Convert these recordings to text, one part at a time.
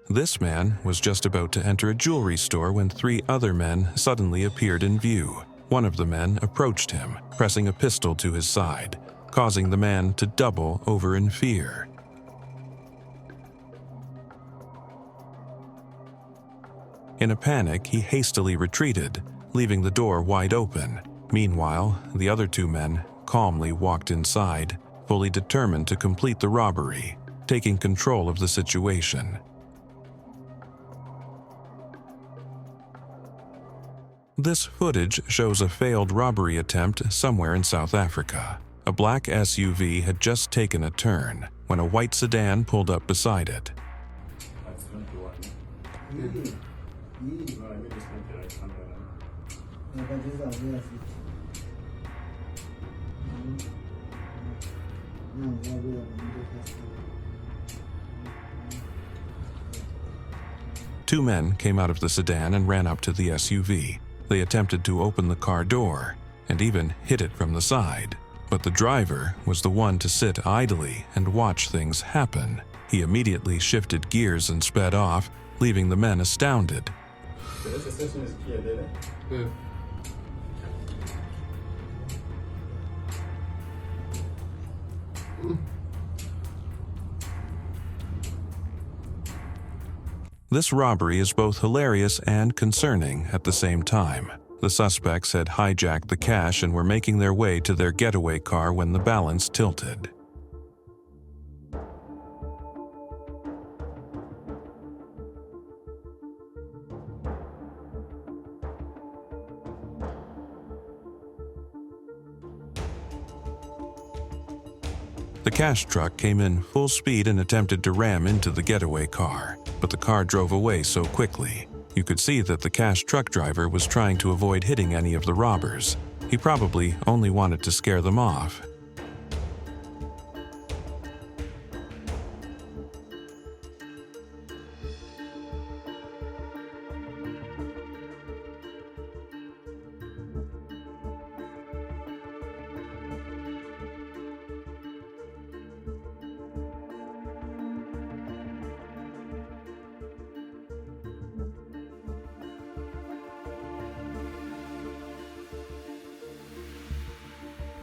This man was just about to enter a jewelry store when 3 other men suddenly appeared in view. One of the men approached him, pressing a pistol to his side, causing the man to double over in fear. In a panic, he hastily retreated, leaving the door wide open. Meanwhile, the other 2 men calmly walked inside, fully determined to complete the robbery, taking control of the situation. This footage shows a failed robbery attempt somewhere in South Africa. A black SUV had just taken a turn when a white sedan pulled up beside it. Two men came out of the sedan and ran up to the SUV. They attempted to open the car door and even hit it from the side. But the driver was the one to sit idly and watch things happen. He immediately shifted gears and sped off, leaving the men astounded. This robbery is both hilarious and concerning at the same time. The suspects had hijacked the cash and were making their way to their getaway car when the balance tilted. The cash truck came in full speed and attempted to ram into the getaway car, but the car drove away so quickly. You could see that the cash truck driver was trying to avoid hitting any of the robbers. He probably only wanted to scare them off.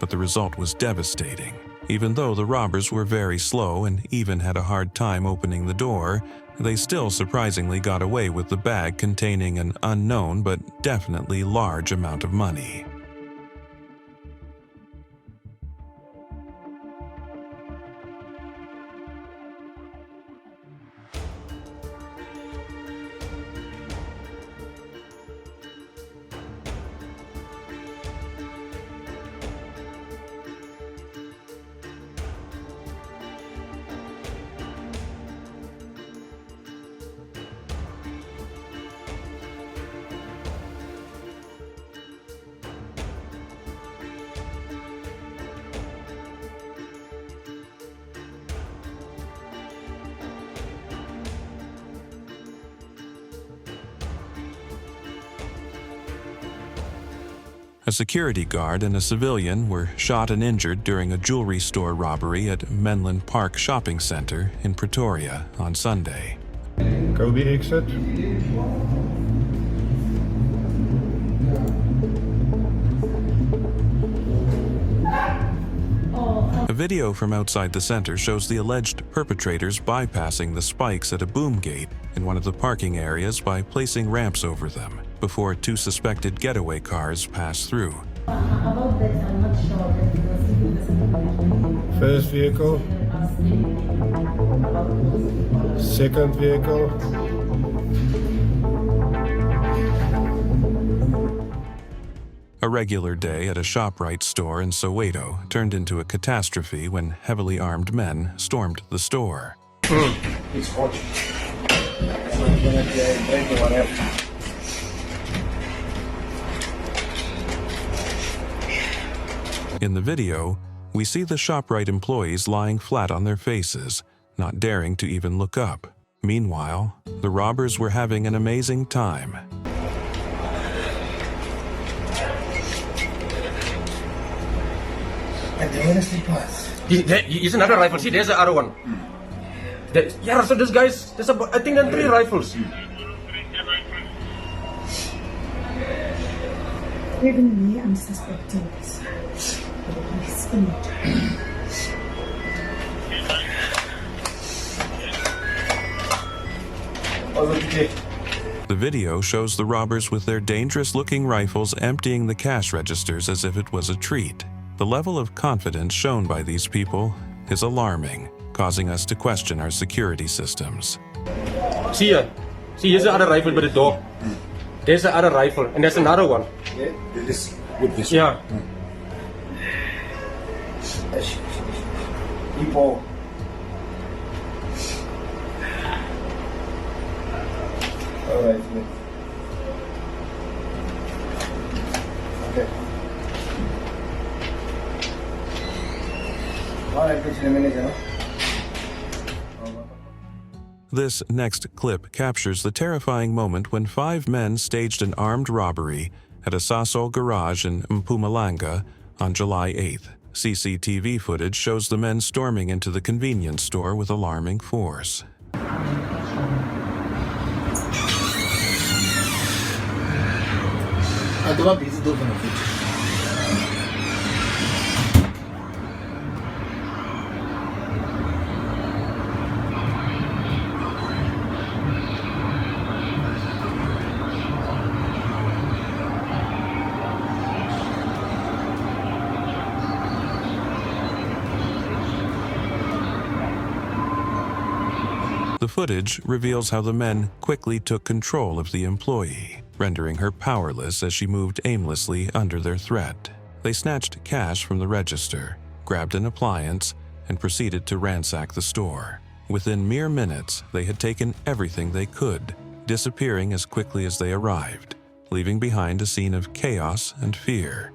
But the result was devastating. Even though the robbers were very slow and even had a hard time opening the door, they still surprisingly got away with the bag containing an unknown but definitely large amount of money. A security guard and a civilian were shot and injured during a jewelry store robbery at Menlyn Park Shopping Center in Pretoria on Sunday. Kobe exit. A video from outside the center shows the alleged perpetrators bypassing the spikes at a boom gate in one of the parking areas by placing ramps over them before 2 suspected getaway cars passed through. About that, I'm not sure. First vehicle. Second vehicle. A regular day at a ShopRite store in Soweto turned into a catastrophe when heavily armed men stormed the store. In the video, we see the ShopRite employees lying flat on their faces, not daring to even look up. Meanwhile, the robbers were having an amazing time. Here's another rifle. See, there's the other one. Yeah, so this guy's, there's about, I think there are 3 rifles. Even me, I'm suspecting this. Please, The video shows the robbers with their dangerous-looking rifles emptying the cash registers as if it was a treat. The level of confidence shown by these people is alarming, causing us to question our security systems. See here. See, here's the other rifle by the door. There's the other rifle, and there's another one. Yeah, this with this. Yeah. People. All right. Okay. All right, please remain. This next clip captures the terrifying moment when 5 men staged an armed robbery at a Sasol garage in Mpumalanga on July 8th. CCTV footage shows the men storming into the convenience store with alarming force. The footage reveals how the men quickly took control of the employee, rendering her powerless as she moved aimlessly under their threat. They snatched cash from the register, grabbed an appliance, and proceeded to ransack the store. Within mere minutes, they had taken everything they could, disappearing as quickly as they arrived, leaving behind a scene of chaos and fear.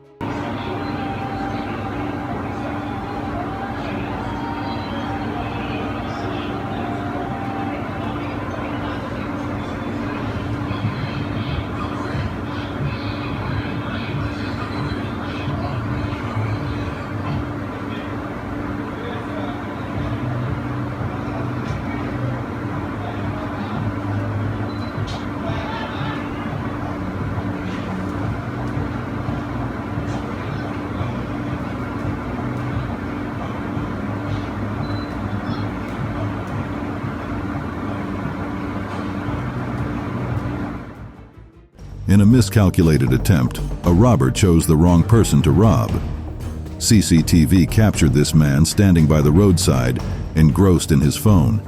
In a miscalculated attempt, a robber chose the wrong person to rob. CCTV captured this man standing by the roadside, engrossed in his phone.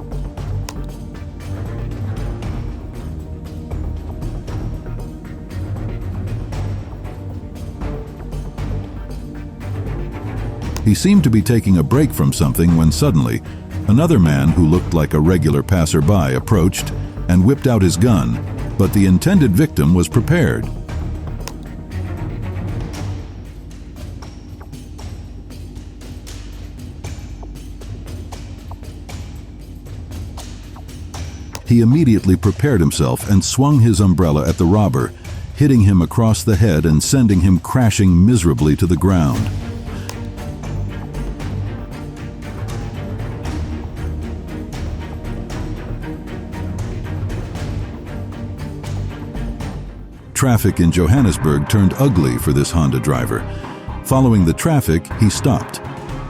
He seemed to be taking a break from something when suddenly, another man who looked like a regular passerby approached and whipped out his gun, but the intended victim was prepared. He immediately prepared himself and swung his umbrella at the robber, hitting him across the head and sending him crashing miserably to the ground. Traffic in Johannesburg turned ugly for this Honda driver. Following the traffic, he stopped.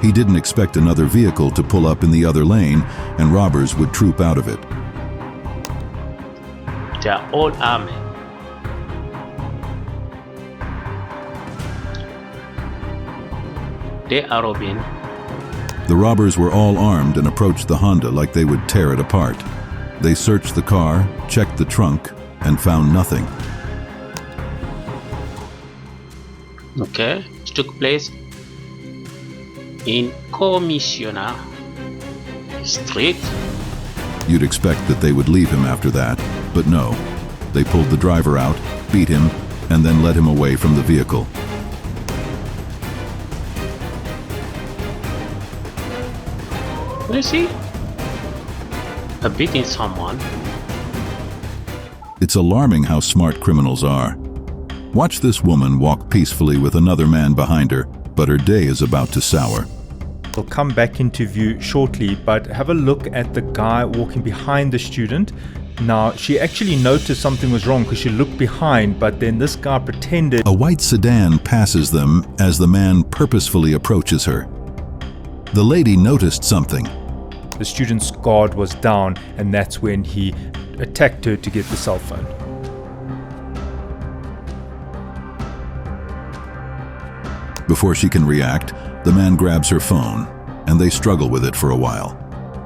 He didn't expect another vehicle to pull up in the other lane, and robbers would troop out of it. They are all armed. They are robbing. The robbers were all armed and approached the Honda like they would tear it apart. They searched the car, checked the trunk, and found nothing. Okay, it took place in Commissioner Street. You'd expect that they would leave him after that, but no. They pulled the driver out, beat him, and then led him away from the vehicle. You see? beating someone. It's alarming how smart criminals are. Watch this woman walk peacefully with another man behind her, but her day is about to sour. We'll come back into view shortly, but have a look at the guy walking behind the student. Now, she actually noticed something was wrong because she looked behind, but then this guy pretended. A white sedan passes them as the man purposefully approaches her. The lady noticed something. The student's guard was down, and that's when he attacked her to get the cell phone. Before she can react, the man grabs her phone, and they struggle with it for a while.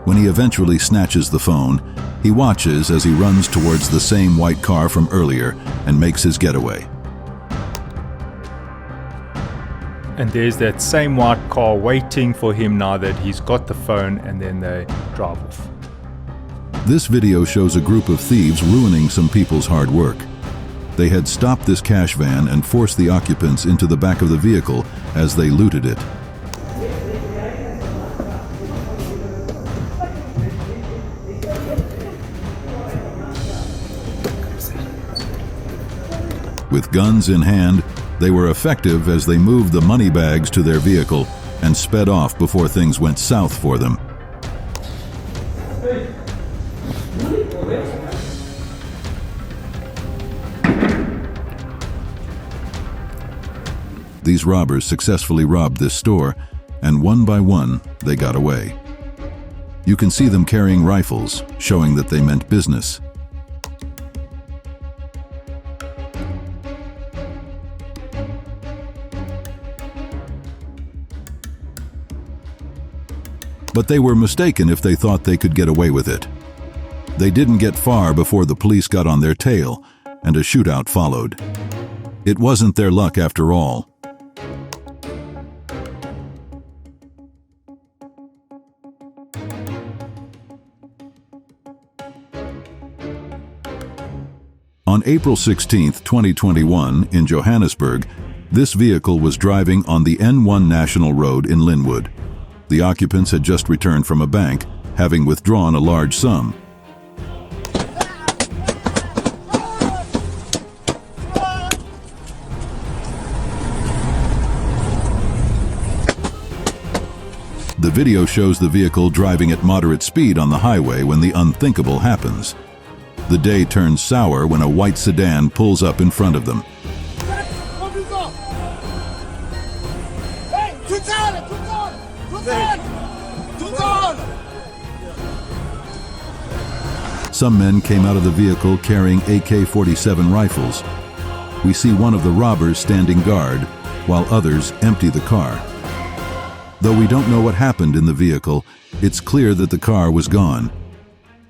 When he eventually snatches the phone, he watches as he runs towards the same white car from earlier and makes his getaway. And there's that same white car waiting for him now that he's got the phone, and then they drive off. This video shows a group of thieves ruining some people's hard work. They had stopped this cash van and forced the occupants into the back of the vehicle as they looted it. With guns in hand, they were effective as they moved the money bags to their vehicle and sped off before things went south for them. These robbers successfully robbed this store, and one by one, they got away. You can see them carrying rifles, showing that they meant business. But they were mistaken if they thought they could get away with it. They didn't get far before the police got on their tail, and a shootout followed. It wasn't their luck after all. On April 16, 2021, in Johannesburg, this vehicle was driving on the N1 National Road in Linwood. The occupants had just returned from a bank, having withdrawn a large sum. The video shows the vehicle driving at moderate speed on the highway when the unthinkable happens. The day turns sour when a white sedan pulls up in front of them. Some men came out of the vehicle carrying AK-47 rifles. We see one of the robbers standing guard, while others empty the car. Though we don't know what happened in the vehicle, it's clear that the car was gone.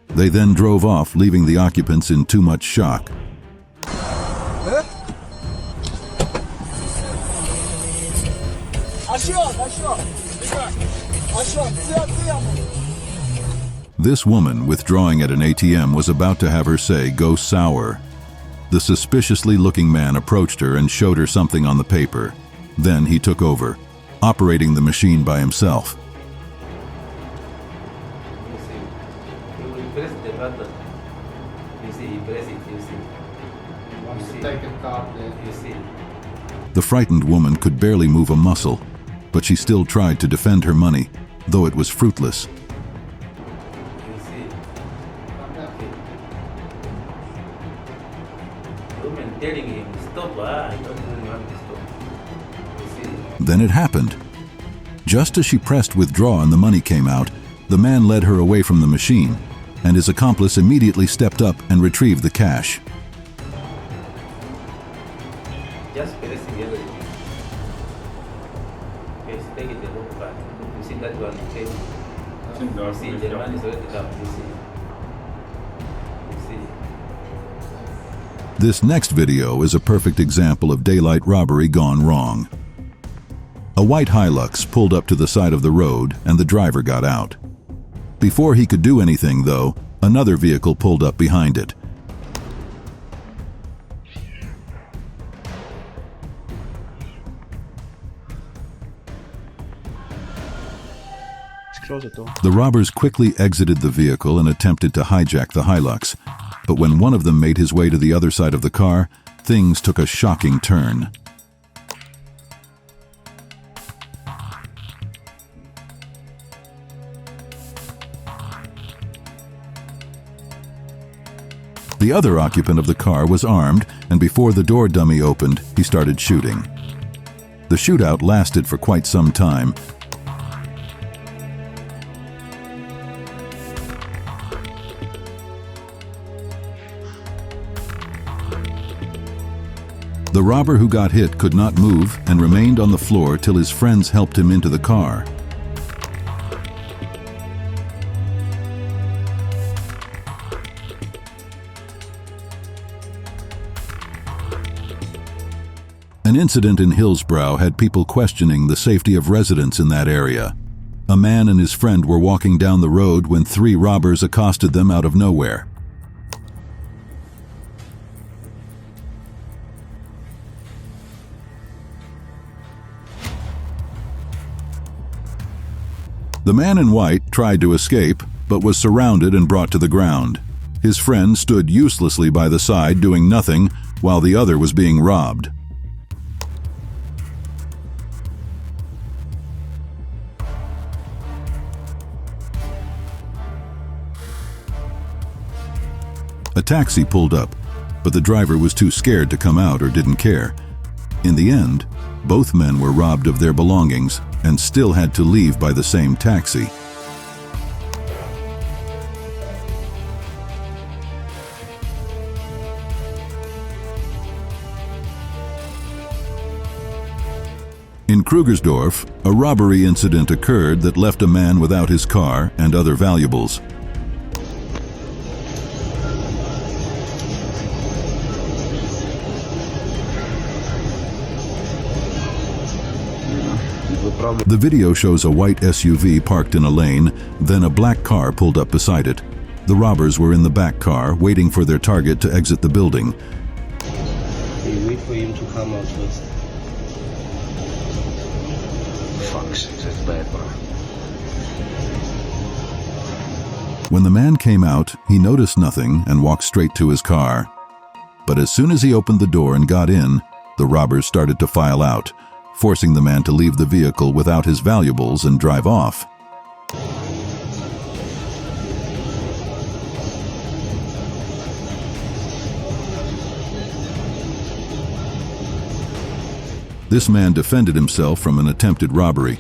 They then drove off, leaving the occupants in too much shock. This woman withdrawing at an ATM was about to have her say go sour. The suspiciously looking man approached her and showed her something on the paper. Then he took over, operating the machine by himself. The frightened woman could barely move a muscle, but she still tried to defend her money, though it was fruitless. Then it happened. Just as she pressed withdraw and the money came out, the man led her away from the machine, and his accomplice immediately stepped up and retrieved the cash. This next video is a perfect example of daylight robbery gone wrong. A white Hilux pulled up to the side of the road and the driver got out. Before he could do anything, though, another vehicle pulled up behind it. Close the door. The robbers quickly exited the vehicle and attempted to hijack the Hilux. But when one of them made his way to the other side of the car, things took a shocking turn. The other occupant of the car was armed, and before the door dummy opened, he started shooting. The shootout lasted for quite some time. The robber who got hit could not move and remained on the floor till his friends helped him into the car. An incident in Hillsborough had people questioning the safety of residents in that area. A man and his friend were walking down the road when 3 robbers accosted them out of nowhere. The man in white tried to escape, but was surrounded and brought to the ground. His friend stood uselessly by the side doing nothing while the other was being robbed. A taxi pulled up, but the driver was too scared to come out or didn't care. In the end, both men were robbed of their belongings and still had to leave by the same taxi. In Krugersdorf, a robbery incident occurred that left a man without his car and other valuables. The video shows a white SUV parked in a lane, then a black car pulled up beside it. The robbers were in the back car, waiting for their target to exit the building. We wait for him to come out first. Fuck, that's bad, bro. When the man came out, he noticed nothing and walked straight to his car. But as soon as he opened the door and got in, the robbers started to file out, forcing the man to leave the vehicle without his valuables and drive off. This man defended himself from an attempted robbery.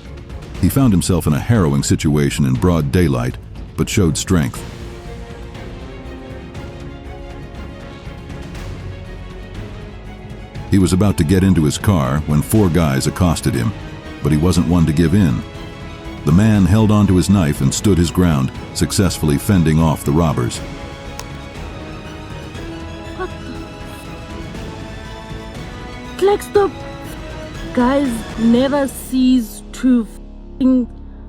He found himself in a harrowing situation in broad daylight, but showed strength. He was about to get into his car when 4 guys accosted him, but he wasn't one to give in. The man held onto his knife and stood his ground, successfully fending off the robbers. Like the guys never cease to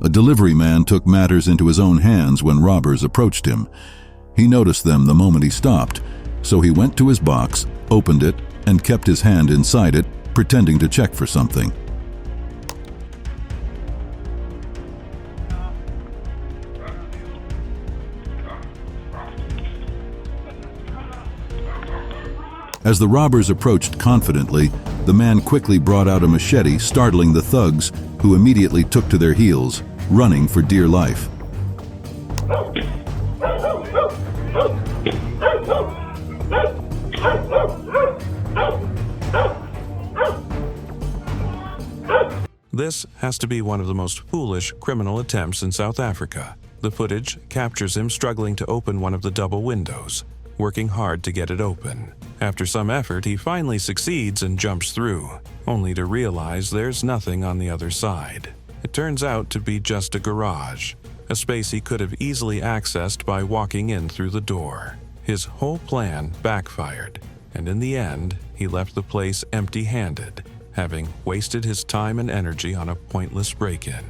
A delivery man took matters into his own hands when robbers approached him. He noticed them the moment he stopped, so he went to his box, opened it, and kept his hand inside it, pretending to check for something. As the robbers approached confidently, the man quickly brought out a machete, startling the thugs, who immediately took to their heels, running for dear life. This has to be one of the most foolish criminal attempts in South Africa. The footage captures him struggling to open one of the double windows, working hard to get it open. After some effort, he finally succeeds and jumps through, only to realize there's nothing on the other side. It turns out to be just a garage, a space he could have easily accessed by walking in through the door. His whole plan backfired, and in the end, he left the place empty-handed, having wasted his time and energy on a pointless break-in.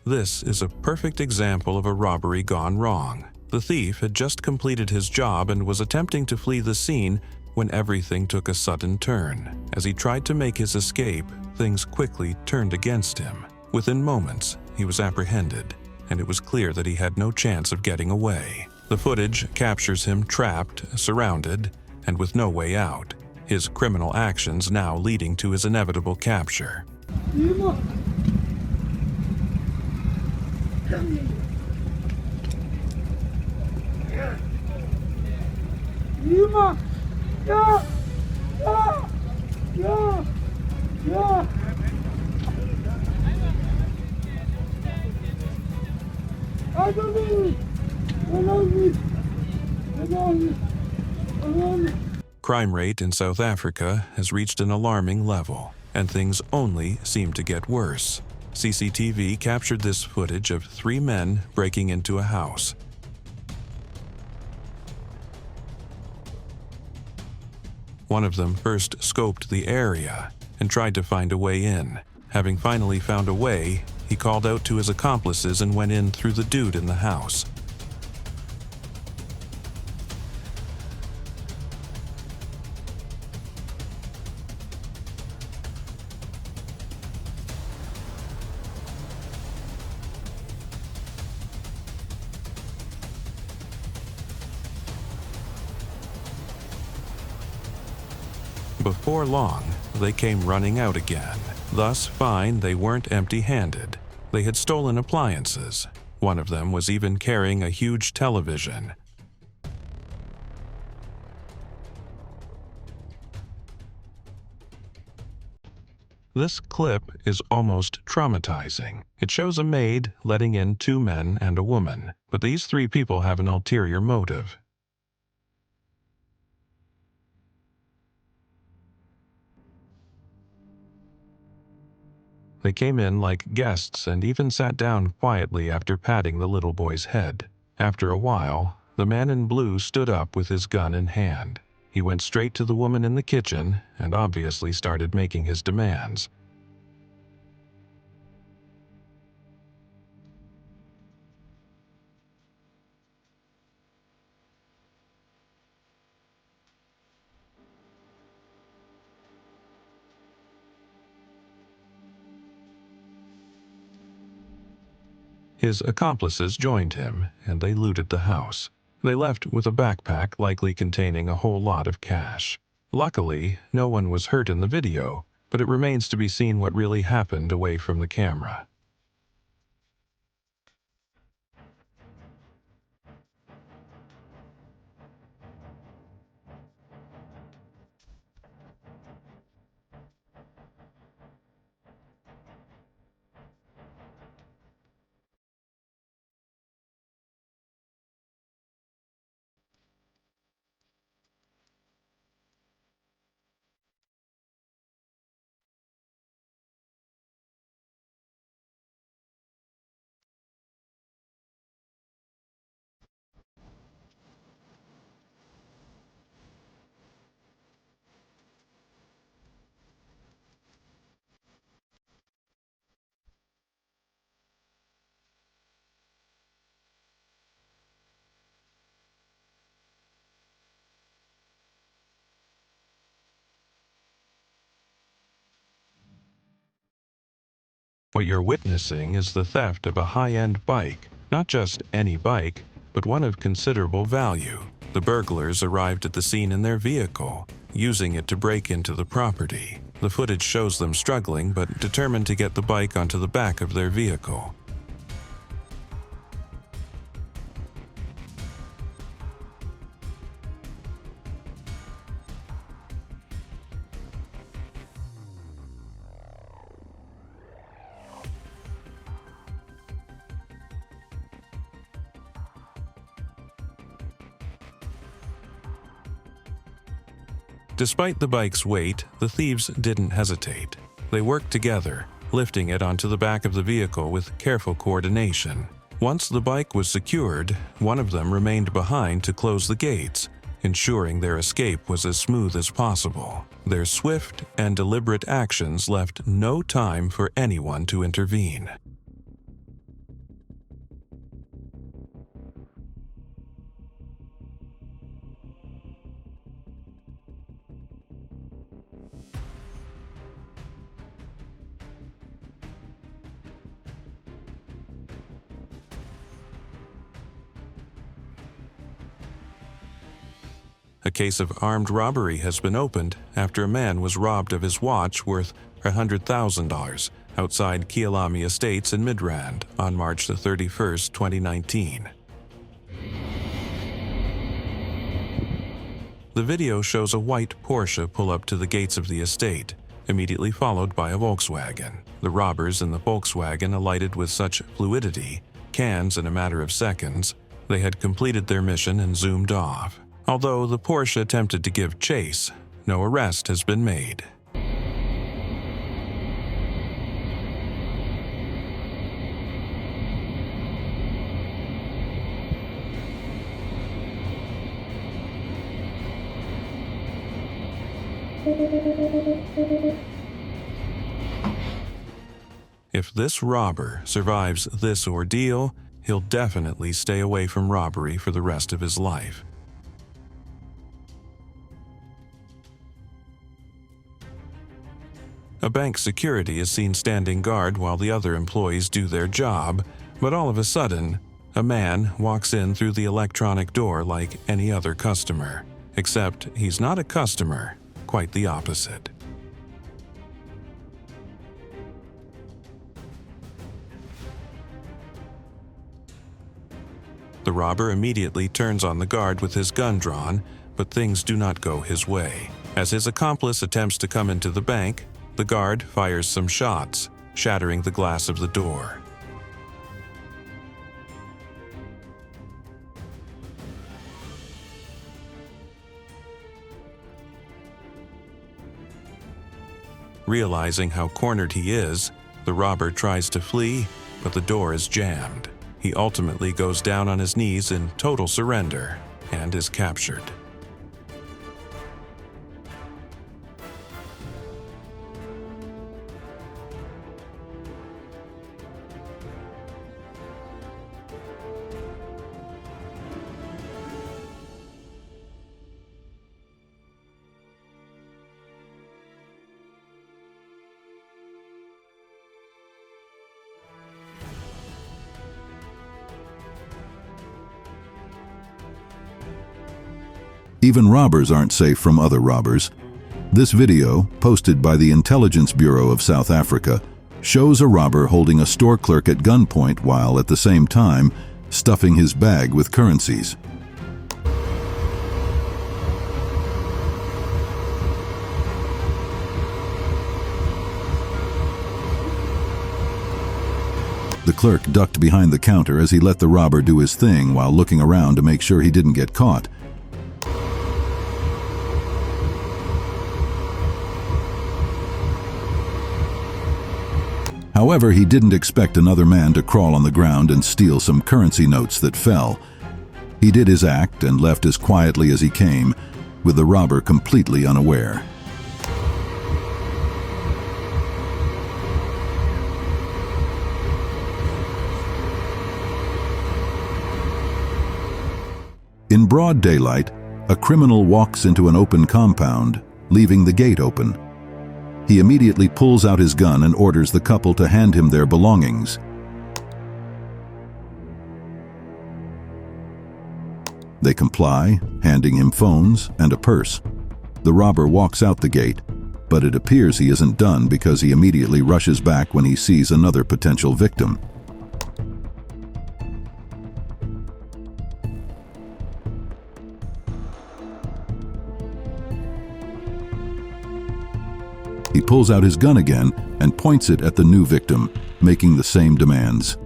This is a perfect example of a robbery gone wrong. The thief had just completed his job and was attempting to flee the scene when everything took a sudden turn. As he tried to make his escape, things quickly turned against him. Within moments, he was apprehended, and it was clear that he had no chance of getting away. The footage captures him trapped, surrounded, and with no way out, his criminal actions now leading to his inevitable capture. Crime rate in South Africa has reached an alarming level, and things only seem to get worse. CCTV captured this footage of 3 men breaking into a house. One of them first scoped the area and tried to find a way in. Having finally found a way, he called out to his accomplices and went in through the dude in the house. Before long, they came running out again. Thus, fine, they weren't empty-handed. They had stolen appliances. One of them was even carrying a huge television. This clip is almost traumatizing. It shows a maid letting in 2 men and a woman, but these 3 people have an ulterior motive. They came in like guests and even sat down quietly after patting the little boy's head. After a while, the man in blue stood up with his gun in hand. He went straight to the woman in the kitchen and obviously started making his demands. His accomplices joined him, and they looted the house. They left with a backpack likely containing a whole lot of cash. Luckily, no one was hurt in the video, but it remains to be seen what really happened away from the camera. What you're witnessing is the theft of a high-end bike. Not just any bike, but one of considerable value. The burglars arrived at the scene in their vehicle, using it to break into the property. The footage shows them struggling, but determined to get the bike onto the back of their vehicle. Despite the bike's weight, the thieves didn't hesitate. They worked together, lifting it onto the back of the vehicle with careful coordination. Once the bike was secured, one of them remained behind to close the gates, ensuring their escape was as smooth as possible. Their swift and deliberate actions left no time for anyone to intervene. A case of armed robbery has been opened after a man was robbed of his watch worth $100,000 outside Kialami Estates in Midrand on March the 31st, 2019. The video shows a white Porsche pull up to the gates of the estate, immediately followed by a Volkswagen. The robbers in the Volkswagen alighted with such fluidity, cans in a matter of seconds, they had completed their mission and zoomed off. Although the Porsche attempted to give chase, no arrest has been made. If this robber survives this ordeal, he'll definitely stay away from robbery for the rest of his life. A bank security is seen standing guard while the other employees do their job, but all of a sudden, a man walks in through the electronic door like any other customer, except he's not a customer, quite the opposite. The robber immediately turns on the guard with his gun drawn, but things do not go his way. As his accomplice attempts to come into the bank, the guard fires some shots, shattering the glass of the door. Realizing how cornered he is, the robber tries to flee, but the door is jammed. He ultimately goes down on his knees in total surrender and is captured. Even robbers aren't safe from other robbers. This video, posted by the Intelligence Bureau of South Africa, shows a robber holding a store clerk at gunpoint while, at the same time, stuffing his bag with currencies. The clerk ducked behind the counter as he let the robber do his thing while looking around to make sure he didn't get caught. However, he didn't expect another man to crawl on the ground and steal some currency notes that fell. He did his act and left as quietly as he came, with the robber completely unaware. In broad daylight, a criminal walks into an open compound, leaving the gate open. He immediately pulls out his gun and orders the couple to hand him their belongings. They comply, handing him phones and a purse. The robber walks out the gate, but it appears he isn't done because he immediately rushes back when he sees another potential victim. He pulls out his gun again and points it at the new victim, making the same demands.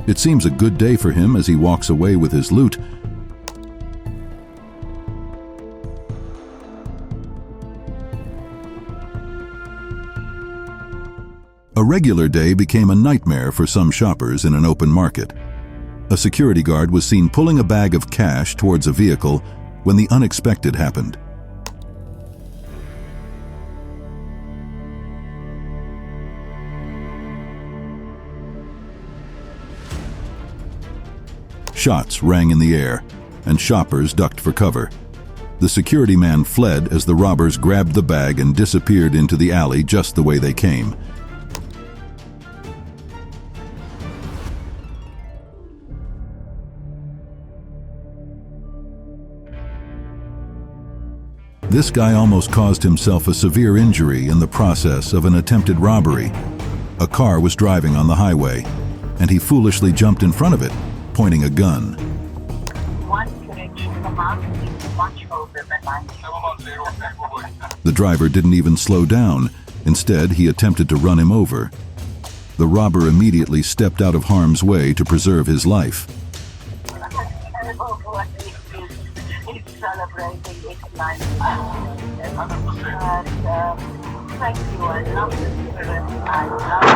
It seems a good day for him as he walks away with his loot. A regular day became a nightmare for some shoppers in an open market. A security guard was seen pulling a bag of cash towards a vehicle when the unexpected happened. Shots rang in the air, and shoppers ducked for cover. The security man fled as the robbers grabbed the bag and disappeared into the alley just the way they came. This guy almost caused himself a severe injury in the process of an attempted robbery. A car was driving on the highway, and he foolishly jumped in front of it, pointing a gun. The driver didn't even slow down. Instead, he attempted to run him over. The robber immediately stepped out of harm's way to preserve his life.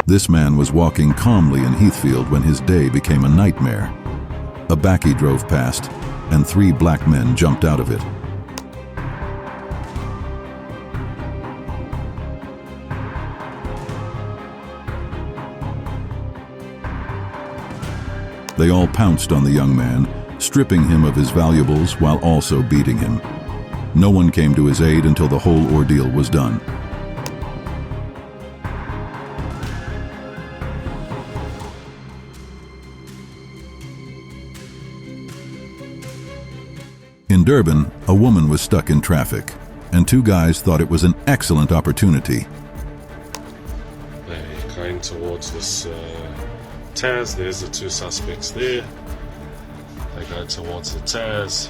This man was walking calmly in Heathfield when his day became a nightmare. A bakkie drove past, and 3 black men jumped out of it. They all pounced on the young man, stripping him of his valuables while also beating him. No one came to his aid until the whole ordeal was done. In Durban, a woman was stuck in traffic, and 2 guys thought it was an excellent opportunity. They're going towards this Taz. There's the 2 suspects there. They go towards the Taz.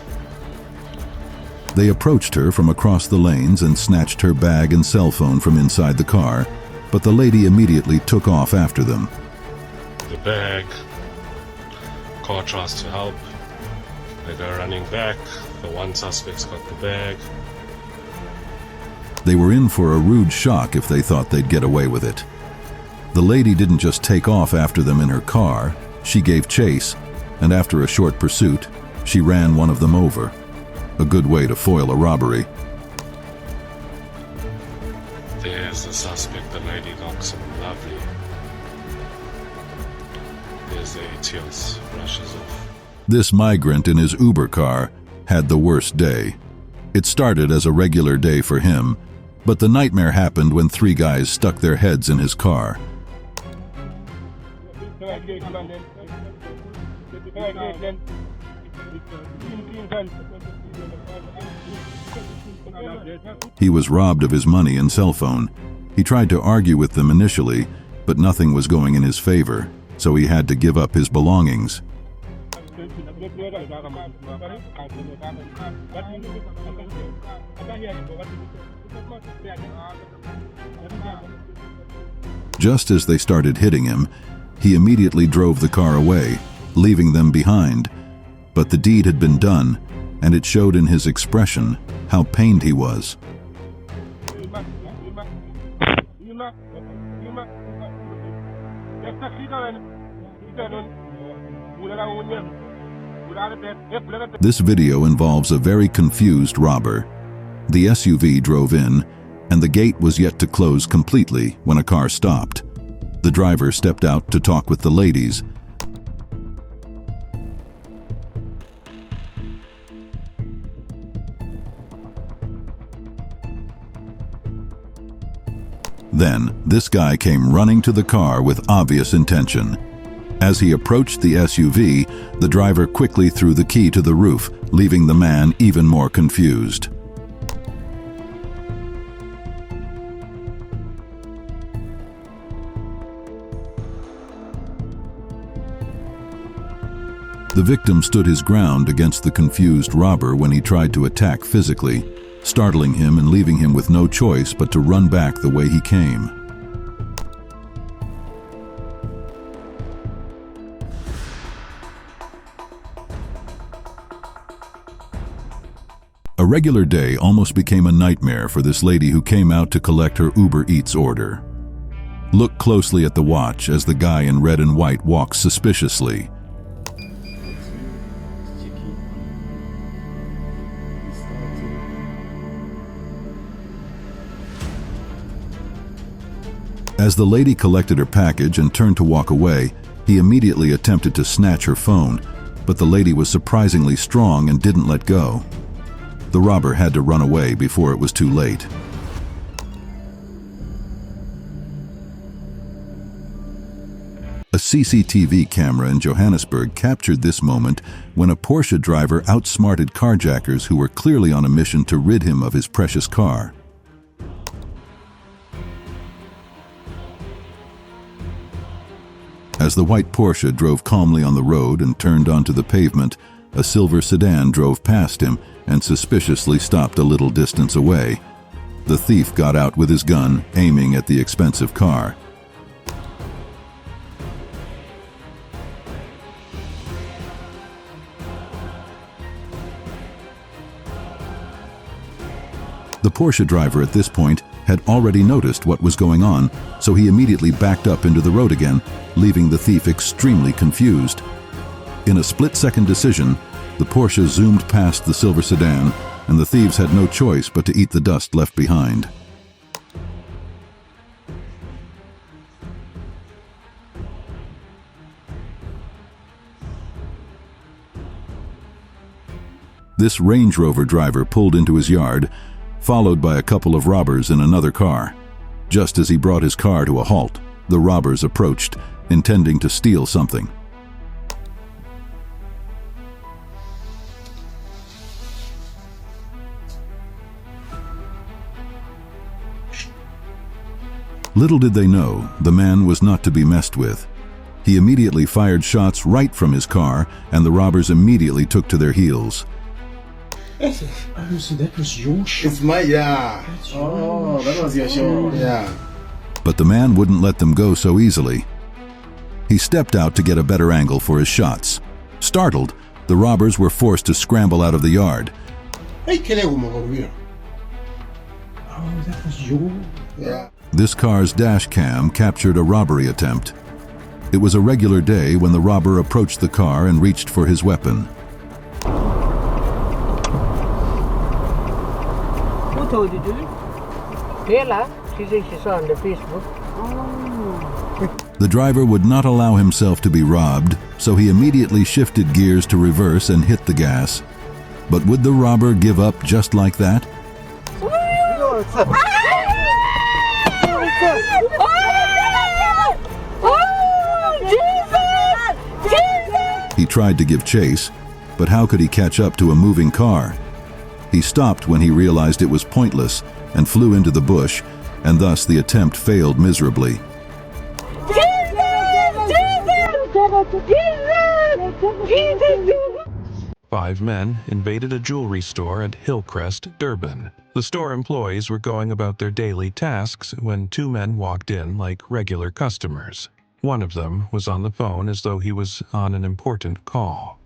They approached her from across the lanes and snatched her bag and cell phone from inside the car, but the lady immediately took off after them. The bag. Car tries to help. They go running back. The 1 suspect's got the bag. They were in for a rude shock if they thought they'd get away with it. The lady didn't just take off after them in her car, she gave chase, and after a short pursuit, she ran one of them over. A good way to foil a robbery. There's the suspect. The lady looks lovely. There's the ATS, brushes off. This migrant in his Uber car had the worst day. It started as a regular day for him, but the nightmare happened when 3 guys stuck their heads in his car. He was robbed of his money and cell phone. He tried to argue with them initially, but nothing was going in his favor, so he had to give up his belongings. Just as they started hitting him, he immediately drove the car away, leaving them behind. But the deed had been done, and it showed in his expression how pained he was. This video involves a very confused robber. The SUV drove in, and the gate was yet to close completely when a car stopped. The driver stepped out to talk with the ladies. Then, this guy came running to the car with obvious intention. As he approached the SUV, the driver quickly threw the key to the roof, leaving the man even more confused. The victim stood his ground against the confused robber when he tried to attack physically, startling him and leaving him with no choice but to run back the way he came. A regular day almost became a nightmare for this lady who came out to collect her Uber Eats order. Look closely at the watch as the guy in red and white walks suspiciously. As the lady collected her package and turned to walk away, he immediately attempted to snatch her phone, but the lady was surprisingly strong and didn't let go. The robber had to run away before it was too late. A CCTV camera in Johannesburg captured this moment when a Porsche driver outsmarted carjackers who were clearly on a mission to rid him of his precious car. As the white Porsche drove calmly on the road and turned onto the pavement, a silver sedan drove past him and suspiciously stopped a little distance away. The thief got out with his gun, aiming at the expensive car. The Porsche driver at this point had already noticed what was going on, so he immediately backed up into the road again, leaving the thief extremely confused. In a split-second decision, the Porsche zoomed past the silver sedan, and the thieves had no choice but to eat the dust left behind. This Range Rover driver pulled into his yard, followed by a couple of robbers in another car. Just as he brought his car to a halt, the robbers approached, intending to steal something. Little did they know, the man was not to be messed with. He immediately fired shots right from his car, and the robbers immediately took to their heels. Obviously, that was your shot. It's my, yeah. Oh, that was your shot. Yeah. But the man wouldn't let them go so easily. He stepped out to get a better angle for his shots. Startled, the robbers were forced to scramble out of the yard. Hey, oh, that was your... Yeah. This car's dash cam captured a robbery attempt. It was a regular day when the robber approached the car and reached for his weapon. Who told you to do it? Taylor. She said she saw on the Facebook. The driver would not allow himself to be robbed, so he immediately shifted gears to reverse and hit the gas. But would the robber give up just like that? He tried to give chase, but how could he catch up to a moving car? He stopped when he realized it was pointless and flew into the bush, and thus the attempt failed miserably. Five men invaded a jewelry store at Hillcrest, Durban. The store employees were going about their daily tasks when two men walked in like regular customers. One of them was on the phone as though he was on an important call.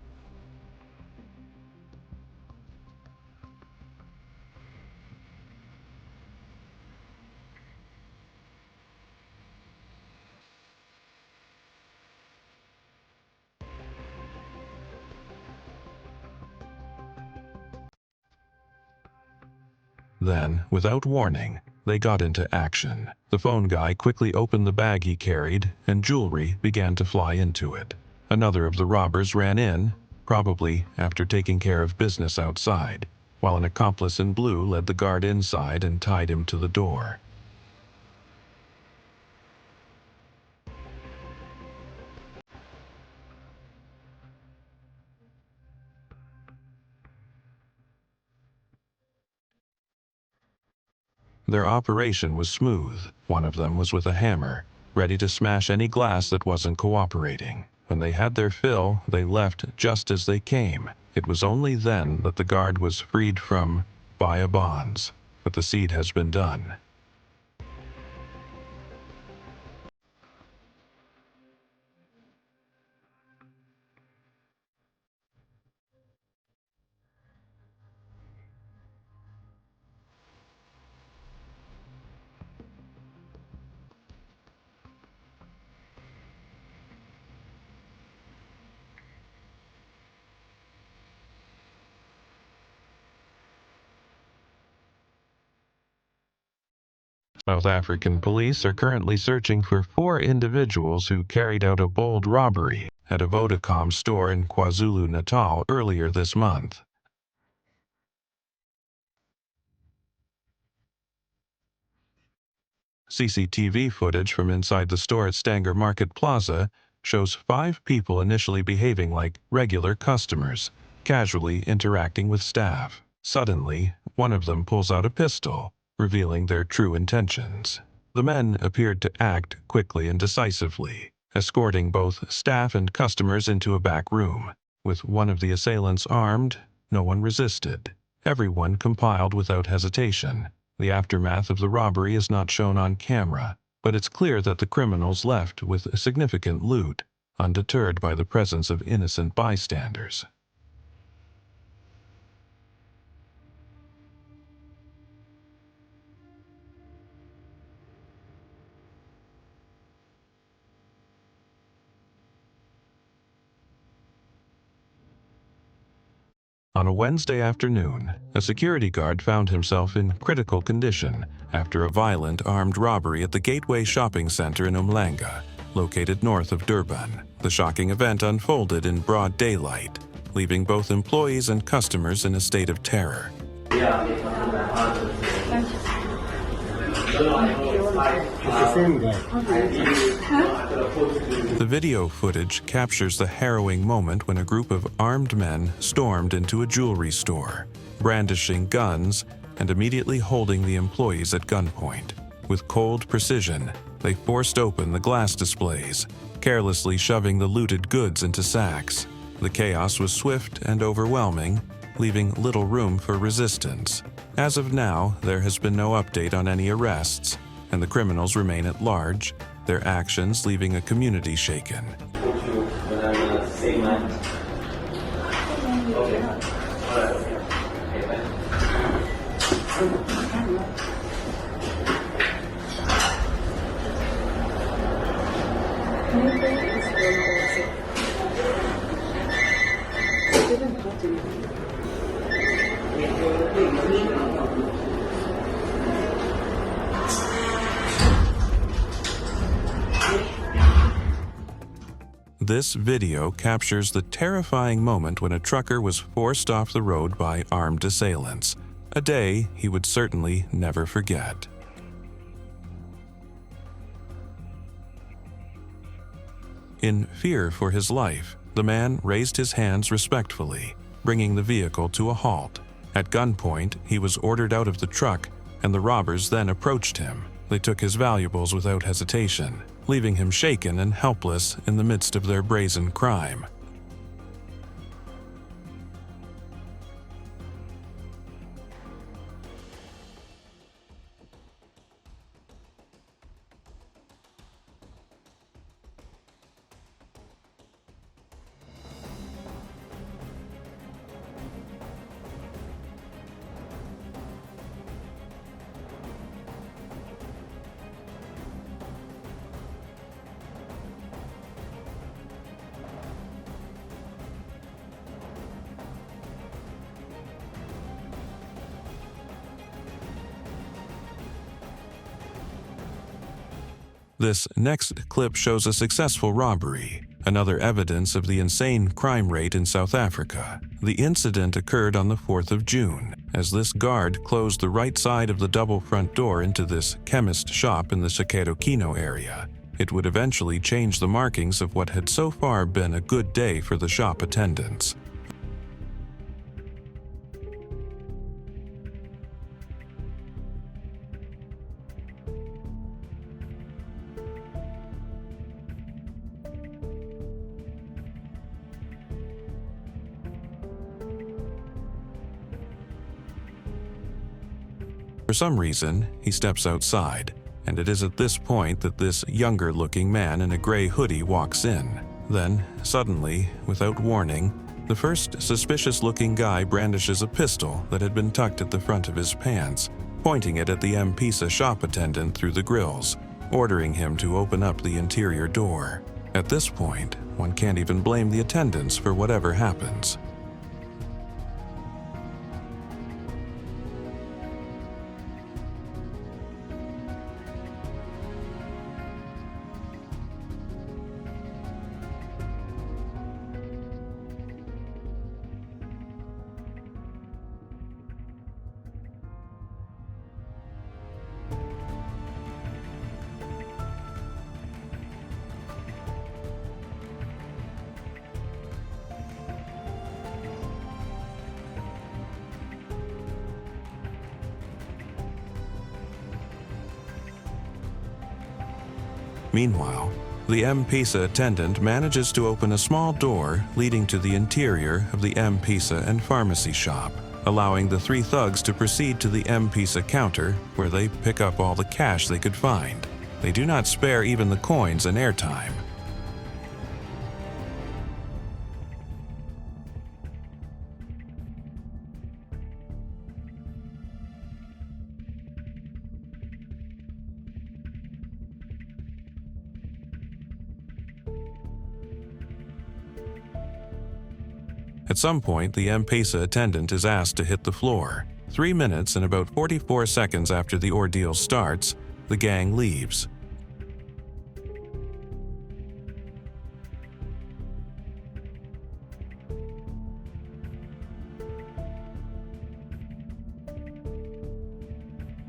Then, without warning, they got into action. The phone guy quickly opened the bag he carried, and jewelry began to fly into it. Another of the robbers ran in, probably after taking care of business outside, while an accomplice in blue led the guard inside and tied him to the door. Their operation was smooth. One of them was with a hammer, ready to smash any glass that wasn't cooperating. When they had their fill, they left just as they came. It was only then that the guard was freed from buy bonds. But the seed has been done. South African police are currently searching for 4 individuals who carried out a bold robbery at a Vodacom store in KwaZulu-Natal earlier this month. CCTV footage from inside the store at Stanger Market Plaza shows 5 people initially behaving like regular customers, casually interacting with staff. Suddenly, one of them pulls out a pistol, revealing their true intentions. The men appeared to act quickly and decisively, escorting both staff and customers into a back room. With one of the assailants armed, no one resisted. Everyone complied without hesitation. The aftermath of the robbery is not shown on camera, but it's clear that the criminals left with significant loot, undeterred by the presence of innocent bystanders. On a Wednesday afternoon, a security guard found himself in critical condition after a violent armed robbery at the Gateway Shopping Center in Umhlanga, located north of Durban. The shocking event unfolded in broad daylight, leaving both employees and customers in a state of terror. The video footage captures the harrowing moment when a group of armed men stormed into a jewelry store, brandishing guns and immediately holding the employees at gunpoint. With cold precision, they forced open the glass displays, carelessly shoving the looted goods into sacks. The chaos was swift and overwhelming, leaving little room for resistance. As of now, there has been no update on any arrests, and the criminals remain at large, their actions leaving a community shaken. This video captures the terrifying moment when a trucker was forced off the road by armed assailants, a day he would certainly never forget. In fear for his life, the man raised his hands respectfully, bringing the vehicle to a halt. At gunpoint, he was ordered out of the truck, and the robbers then approached him. They took his valuables without hesitation, leaving him shaken and helpless in the midst of their brazen crime. This next clip shows a successful robbery, another evidence of the insane crime rate in South Africa. The incident occurred on the 4th of June, as this guard closed the right side of the double front door into this chemist shop in the Sekero area. It would eventually change the markings of what had so far been a good day for the shop attendants. For some reason, he steps outside, and it is at this point that this younger-looking man in a gray hoodie walks in. Then, suddenly, without warning, the first suspicious-looking guy brandishes a pistol that had been tucked at the front of his pants, pointing it at the M-Pesa shop attendant through the grills, ordering him to open up the interior door. At this point, one can't even blame the attendants for whatever happens. Meanwhile, the M-Pesa attendant manages to open a small door leading to the interior of the M-Pesa and pharmacy shop, allowing the three thugs to proceed to the M-Pesa counter where they pick up all the cash they could find. They do not spare even the coins and airtime. At some point, the M-Pesa attendant is asked to hit the floor. 3 minutes and about 44 seconds after the ordeal starts, the gang leaves.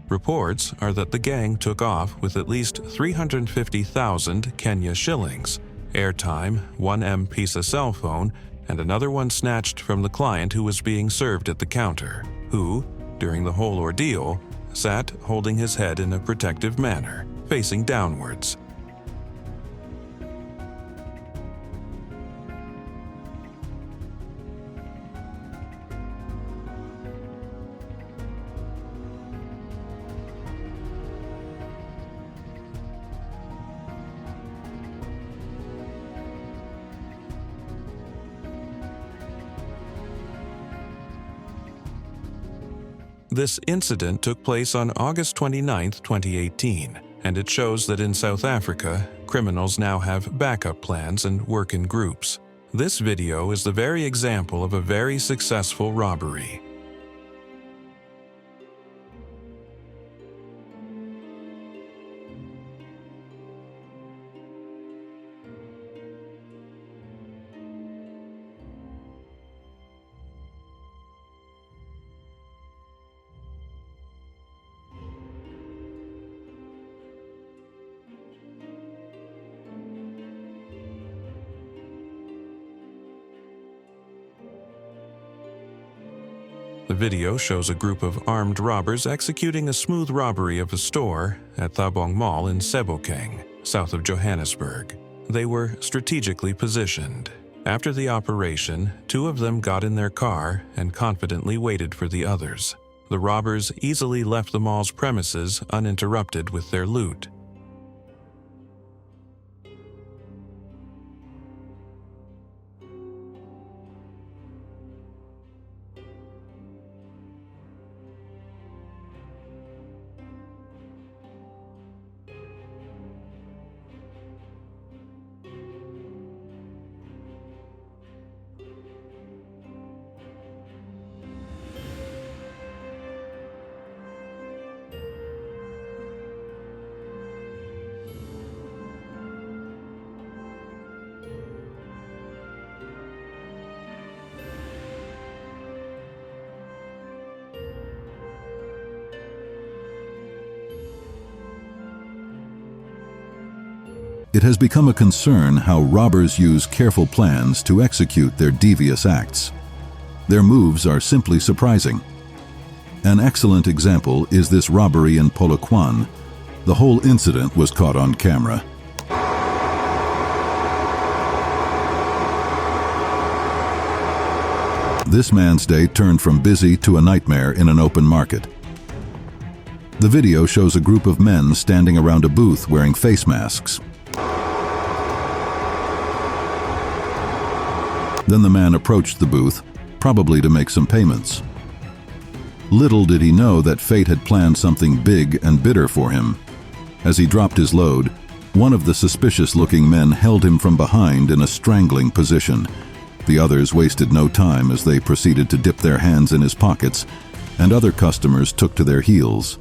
Reports are that the gang took off with at least 350,000 Kenya shillings, airtime, one M-Pesa cell phone, and another one snatched from the client who was being served at the counter, who, during the whole ordeal, sat holding his head in a protective manner, facing downwards. This incident took place on August 29, 2018, and it shows that in South Africa, criminals now have backup plans and work in groups. This video is the very example of a very successful robbery. The video shows a group of armed robbers executing a smooth robbery of a store at Thabong Mall in Sebokeng, south of Johannesburg. They were strategically positioned. After the operation, 2 of them got in their car and confidently waited for the others. The robbers easily left the mall's premises uninterrupted with their loot. It has become a concern how robbers use careful plans to execute their devious acts. Their moves are simply surprising. An excellent example is this robbery in Polokwane. The whole incident was caught on camera. This man's day turned from busy to a nightmare in an open market. The video shows a group of men standing around a booth wearing face masks. Then the man approached the booth, probably to make some payments. Little did he know that fate had planned something big and bitter for him. As he dropped his load, one of the suspicious-looking men held him from behind in a strangling position. The others wasted no time as they proceeded to dip their hands in his pockets, and other customers took to their heels.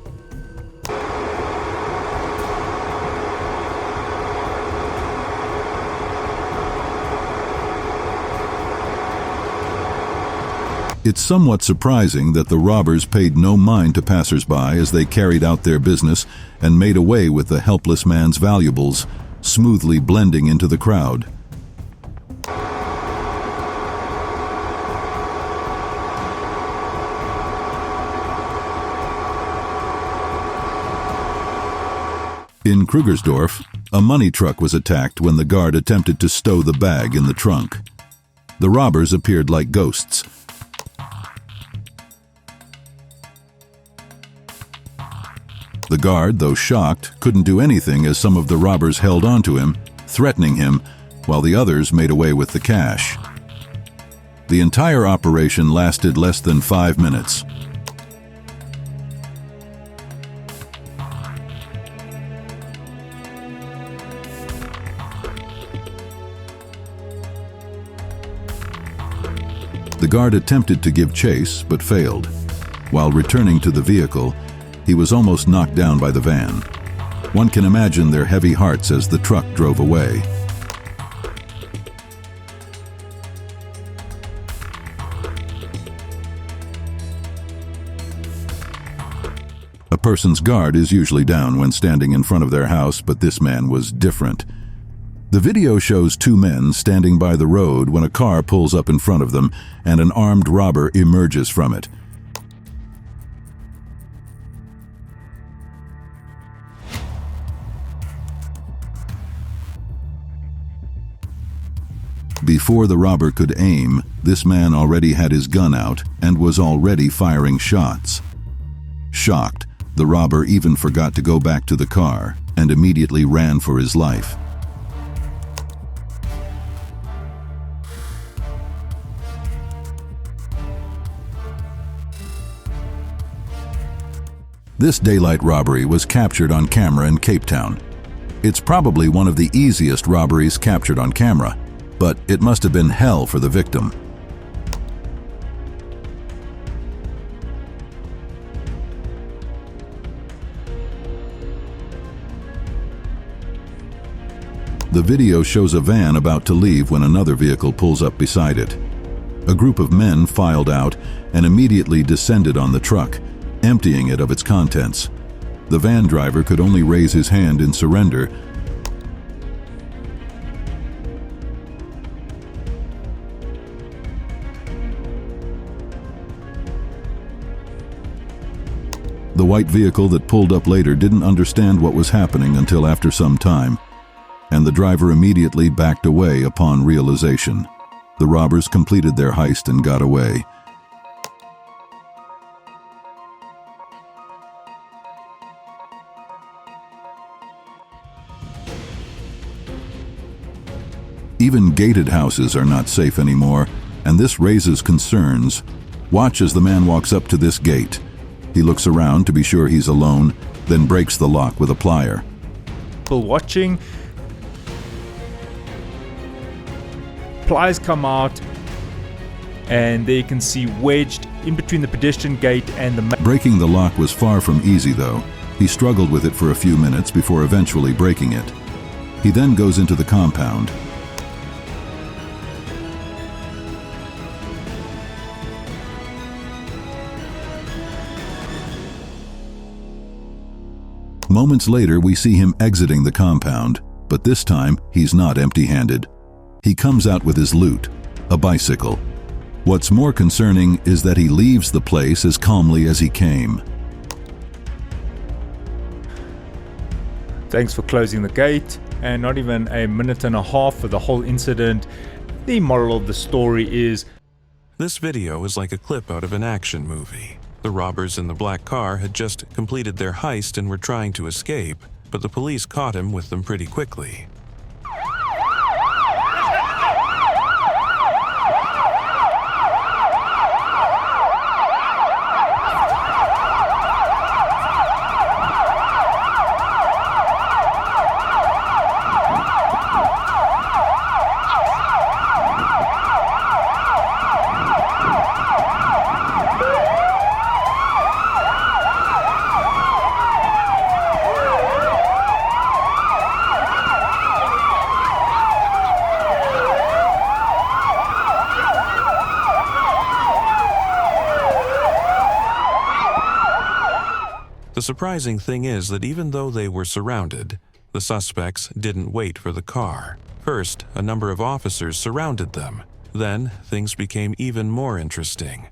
It's somewhat surprising that the robbers paid no mind to passers-by as they carried out their business and made away with the helpless man's valuables, smoothly blending into the crowd. In Krugersdorf, a money truck was attacked when the guard attempted to stow the bag in the trunk. The robbers appeared like ghosts. The guard, though shocked, couldn't do anything as some of the robbers held onto him, threatening him, while the others made away with the cash. The entire operation lasted less than 5 minutes. The guard attempted to give chase, but failed. While returning to the vehicle, he was almost knocked down by the van. One can imagine their heavy hearts as the truck drove away. A person's guard is usually down when standing in front of their house, but this man was different. The video shows 2 men standing by the road when a car pulls up in front of them and an armed robber emerges from it. Before the robber could aim, this man already had his gun out and was already firing shots. Shocked, the robber even forgot to go back to the car and immediately ran for his life. This daylight robbery was captured on camera in Cape Town. It's probably one of the easiest robberies captured on camera, but it must have been hell for the victim. The video shows a van about to leave when another vehicle pulls up beside it. A group of men filed out and immediately descended on the truck, emptying it of its contents. The van driver could only raise his hand in surrender. The white vehicle that pulled up later didn't understand what was happening until after some time, and the driver immediately backed away upon realization. The robbers completed their heist and got away. Even gated houses are not safe anymore, and this raises concerns. Watch as the man walks up to this gate. He looks around to be sure he's alone, then breaks the lock with a plier. People watching. Pliers come out, and there you can see wedged in between the pedestrian gate and the... Breaking the lock was far from easy, though. He struggled with it for a few minutes before eventually breaking it. He then goes into the compound. Moments later, we see him exiting the compound, but this time he's not empty-handed. He comes out with his loot, a bicycle. What's more concerning is that he leaves the place as calmly as he came. Thanks for closing the gate, and not even a minute and a half for the whole incident. The moral of the story is... This video is like a clip out of an action movie. The robbers in the black car had just completed their heist and were trying to escape, but the police caught him with them pretty quickly. The surprising thing is that even though they were surrounded, the suspects didn't wait for the car. First, a number of officers surrounded them. Then, things became even more interesting.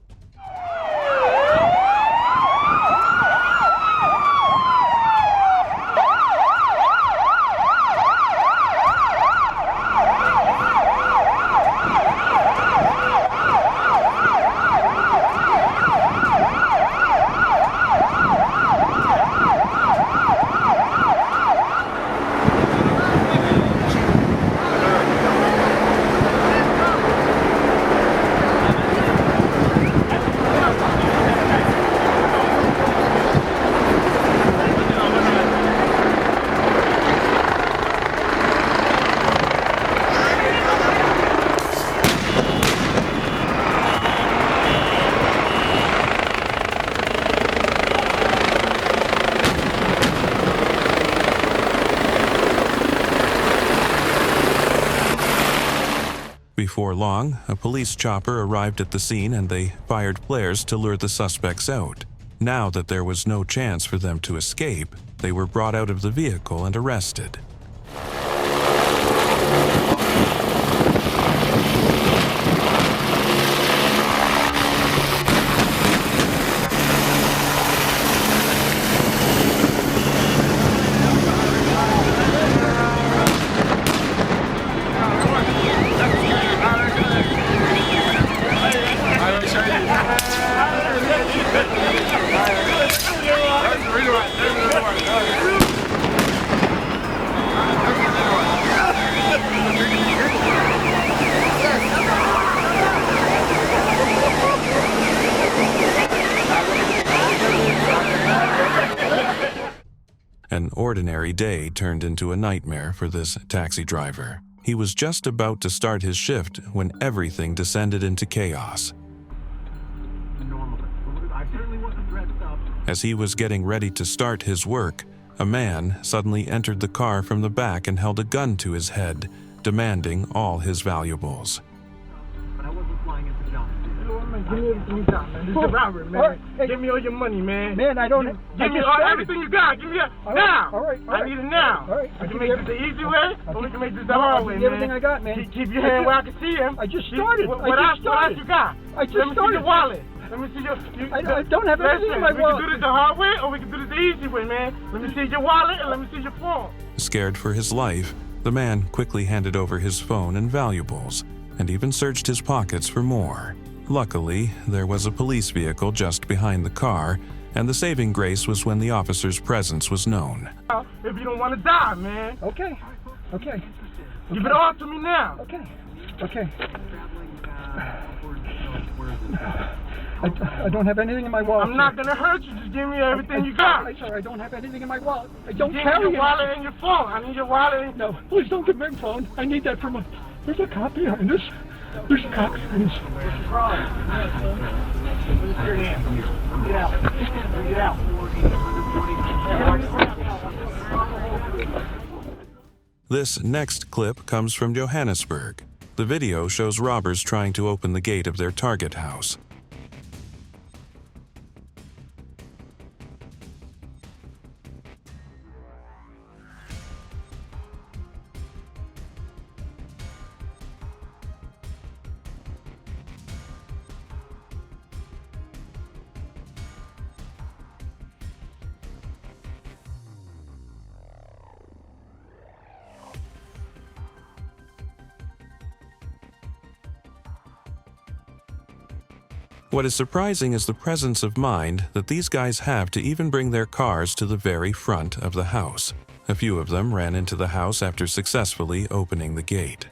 Before long, a police chopper arrived at the scene and they fired flares to lure the suspects out. Now that there was no chance for them to escape, they were brought out of the vehicle and arrested. An ordinary day turned into a nightmare for this taxi driver. He was just about to start his shift when everything descended into chaos. As he was getting ready to start his work, a man suddenly entered the car from the back and held a gun to his head, demanding all his valuables. Give me everything you got, man. This is a robbery, man. Right, hey. Give me all your money, man. Man, I don't. Give me everything you got. Give me it now. All right. I need it now. All right. We can make this the easy way, or we can make this the hard way, man. Everything I got, man. Keep your hand where I can see him. I just started. What else you got? I just started. Let me see your wallet. Let me see your. I don't have anything in my wallet. We can do this the hard way, or we can do this the easy way, man. Let me see your wallet and let me see your phone. Scared for his life, the man quickly handed over his phone and valuables, and even searched his pockets for more. Luckily, there was a police vehicle just behind the car, and the saving grace was when the officer's presence was known. If you don't want to die, man. Okay. Give it all to me now. Okay. I don't have anything in my wallet. I'm not going to hurt you. Just give me everything you got. Sorry, I don't have anything in my wallet. I don't carry your wallet and your phone. I need your wallet. No, please don't give me my phone. I need that for my... There's a cop behind us. There's a cop behind us. Get out. This next clip comes from Johannesburg. The video shows robbers trying to open the gate of their target house. What is surprising is the presence of mind that these guys have to even bring their cars to the very front of the house. A few of them ran into the house after successfully opening the gate.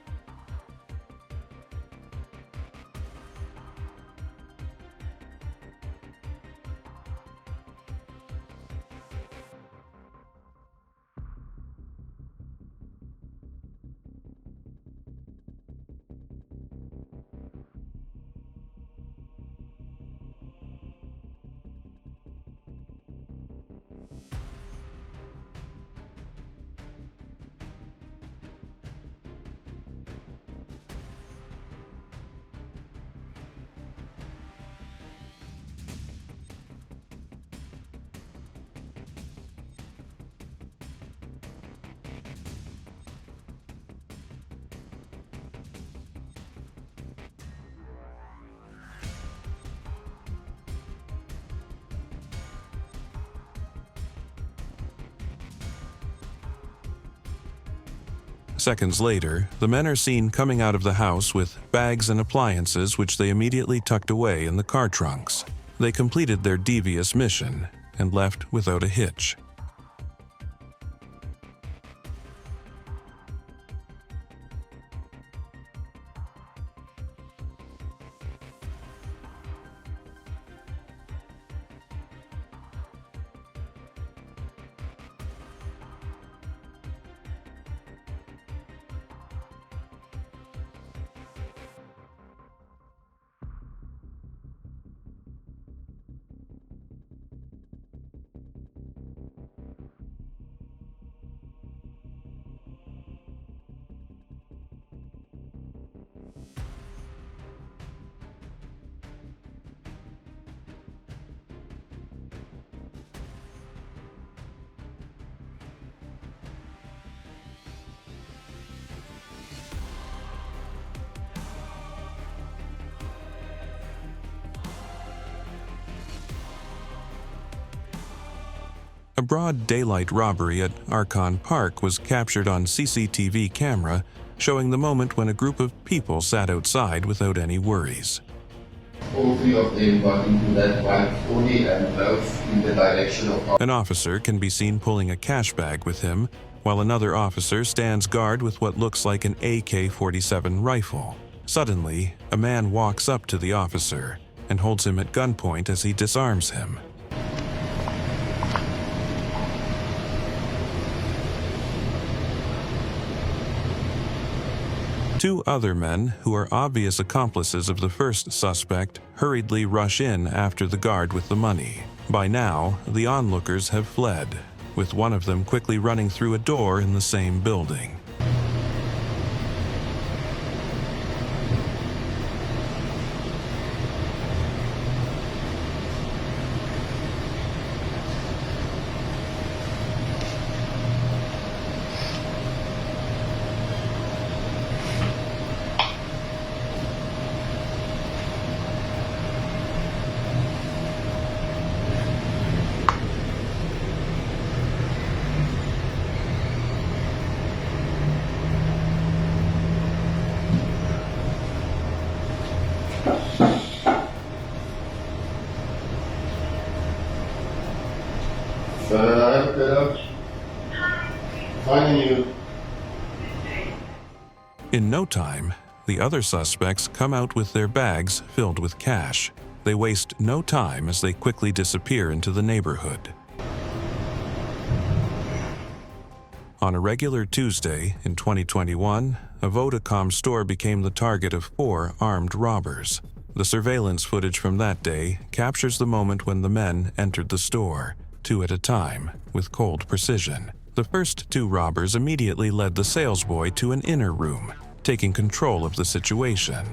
Seconds later, the men are seen coming out of the house with bags and appliances which they immediately tucked away in the car trunks. They completed their devious mission and left without a hitch. broad daylight robbery at Archon Park was captured on CCTV camera, showing the moment when a group of people sat outside without any worries. All three of them got into that white Audi and drove in the direction of... An officer can be seen pulling a cash bag with him, while another officer stands guard with what looks like an AK-47 rifle. Suddenly, a man walks up to the officer and holds him at gunpoint as he disarms him. Two other men, who are obvious accomplices of the first suspect, hurriedly rush in after the guard with the money. By now, the onlookers have fled, with one of them quickly running through a door in the same building. Finding you. In no time, the other suspects come out with their bags filled with cash. They waste no time as they quickly disappear into the neighborhood. On a regular Tuesday in 2021, a Vodacom store became the target of 4 armed robbers. The surveillance footage from that day captures the moment when the men entered the store, 2 at a time, with cold precision. The first 2 robbers immediately led the salesboy to an inner room, taking control of the situation.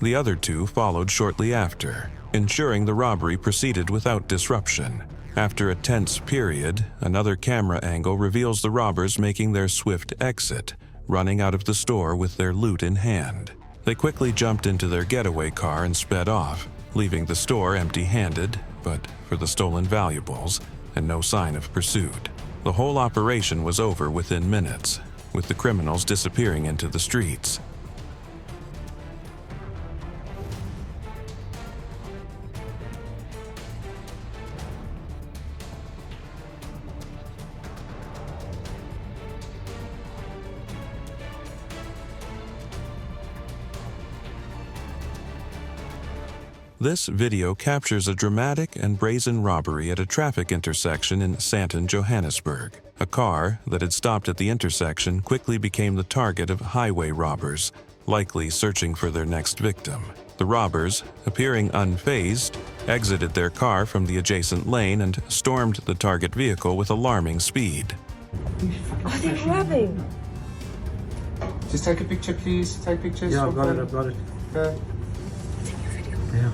The other 2 followed shortly after, ensuring the robbery proceeded without disruption. After a tense period, another camera angle reveals the robbers making their swift exit, running out of the store with their loot in hand. They quickly jumped into their getaway car and sped off, leaving the store empty-handed, but for the stolen valuables, and no sign of pursuit. The whole operation was over within minutes, with the criminals disappearing into the streets. This video captures a dramatic and brazen robbery at a traffic intersection in Santon, Johannesburg. A car that had stopped at the intersection quickly became the target of highway robbers, likely searching for their next victim. The robbers, appearing unfazed, exited their car from the adjacent lane and stormed the target vehicle with alarming speed. Are they robbing? Just take a picture, please. Take pictures. Yeah, I've got it. Okay. Yeah.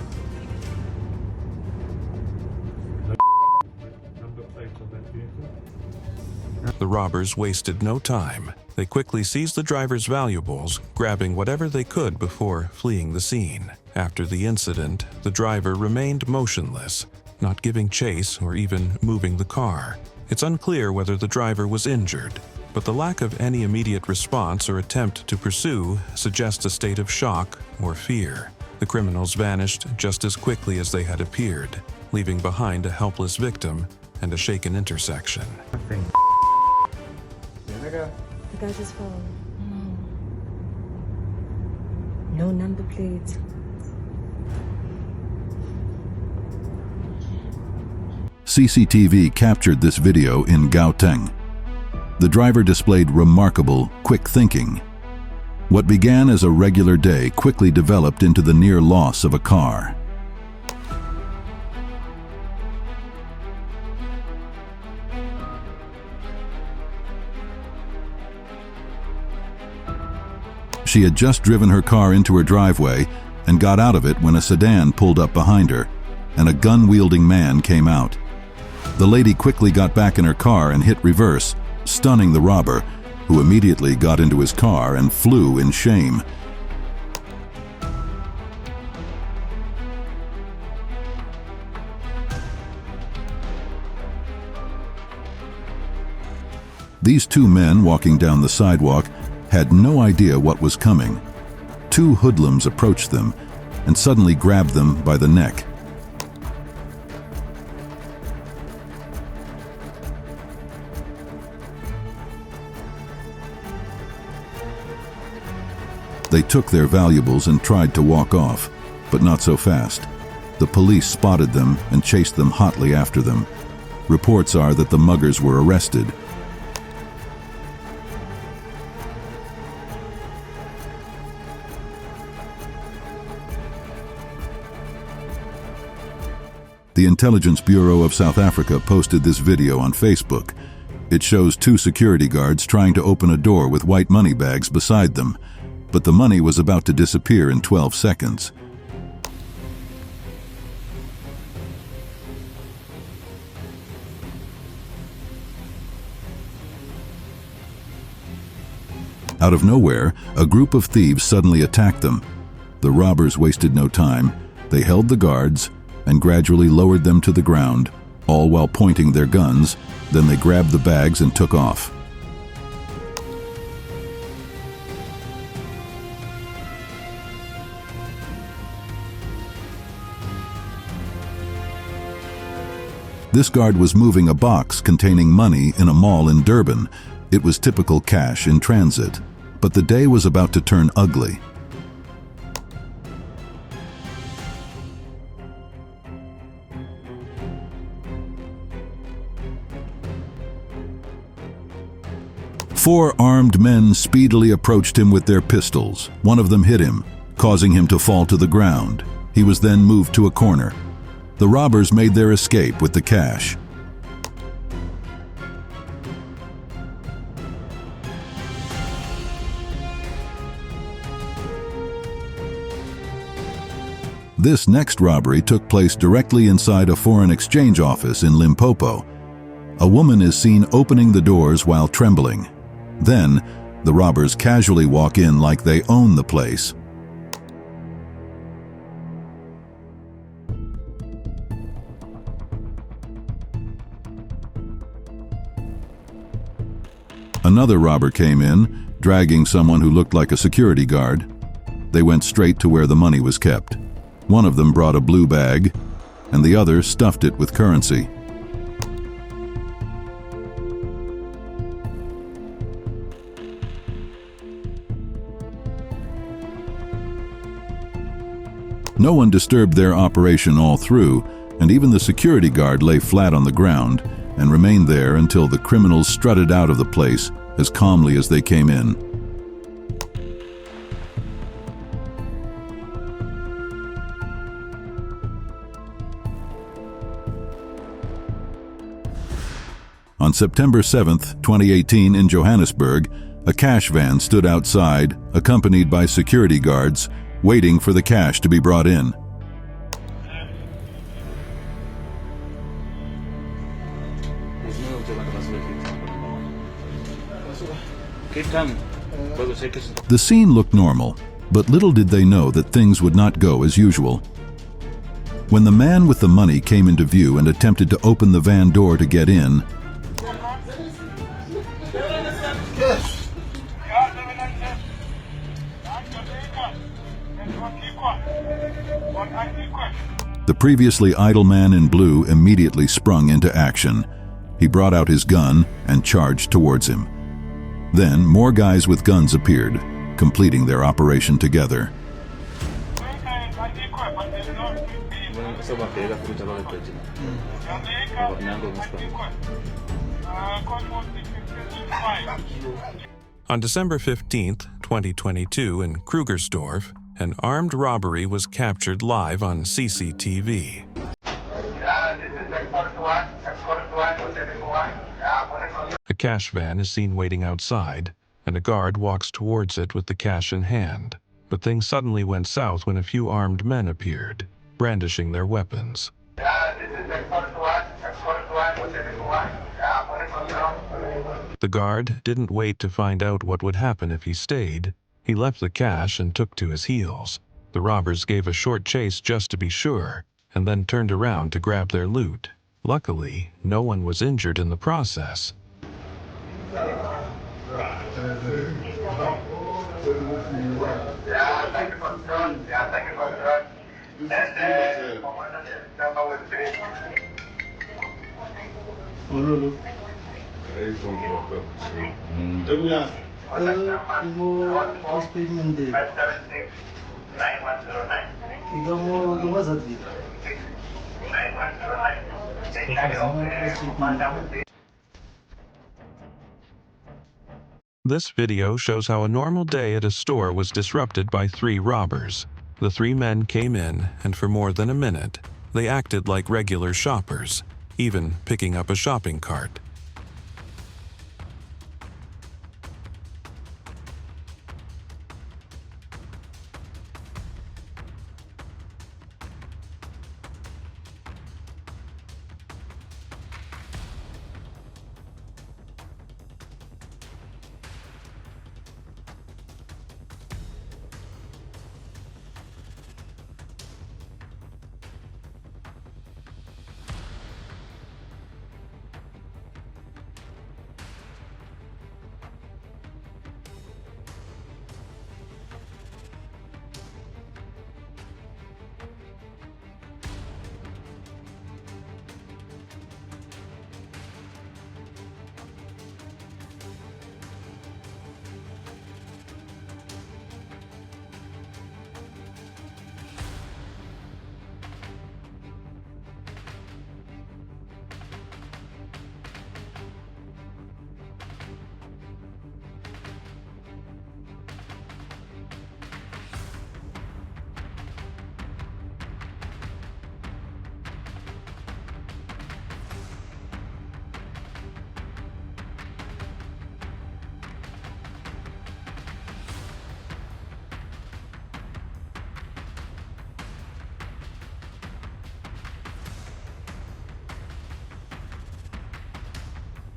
The robbers wasted no time. They quickly seized the driver's valuables, grabbing whatever they could before fleeing the scene. After the incident, the driver remained motionless, not giving chase or even moving the car. It's unclear whether the driver was injured, but the lack of any immediate response or attempt to pursue suggests a state of shock or fear. The criminals vanished just as quickly as they had appeared, leaving behind a helpless victim and a shaken intersection. The guy's his phone. No number plates. CCTV captured this video in Gauteng. The driver displayed remarkable, quick thinking. What began as a regular day quickly developed into the near loss of a car. She had just driven her car into her driveway and got out of it when a sedan pulled up behind her, and a gun-wielding man came out. The lady quickly got back in her car and hit reverse, stunning the robber, who immediately got into his car and flew in shame. These two men walking down the sidewalk had no idea what was coming. Two hoodlums approached them and suddenly grabbed them by the neck. They took their valuables and tried to walk off, but not so fast. The police spotted them and chased them hotly after them. Reports are that the muggers were arrested. The Intelligence Bureau of South Africa posted this video on Facebook. It shows two security guards trying to open a door with white money bags beside them, but the money was about to disappear in 12 seconds. Out of nowhere, a group of thieves suddenly attacked them. The robbers wasted no time. They held the guards and gradually lowered them to the ground, all while pointing their guns. Then they grabbed the bags and took off. This guard was moving a box containing money in a mall in Durban. It was typical cash in transit. But the day was about to turn ugly. Four armed men speedily approached him with their pistols. One of them hit him, causing him to fall to the ground. He was then moved to a corner. The robbers made their escape with the cash. This next robbery took place directly inside a foreign exchange office in Limpopo. A woman is seen opening the doors while trembling. Then, the robbers casually walk in like they own the place. Another robber came in, dragging someone who looked like a security guard. They went straight to where the money was kept. One of them brought a blue bag, and the other stuffed it with currency. No one disturbed their operation all through, and even the security guard lay flat on the ground and remained there until the criminals strutted out of the place as calmly as they came in. On September 7, 2018, in Johannesburg, a cash van stood outside, accompanied by security guards, waiting for the cash to be brought in. The scene looked normal, but little did they know that things would not go as usual. When the man with the money came into view and attempted to open the van door to get in, the previously idle man in blue immediately sprung into action. He brought out his gun and charged towards him. Then more guys with guns appeared, completing their operation together. On December 15th, 2022, in Krugersdorp, an armed robbery was captured live on CCTV. A cash van is seen waiting outside, and a guard walks towards it with the cash in hand. But things suddenly went south when a few armed men appeared, brandishing their weapons. The guard didn't wait to find out what would happen if he stayed. He left the cash and took to his heels. The robbers gave a short chase just to be sure, and then turned around to grab their loot. Luckily, no one was injured in the process. This video shows how a normal day at a store was disrupted by 3 robbers. The 3 men came in, and for more than a minute, they acted like regular shoppers, even picking up a shopping cart.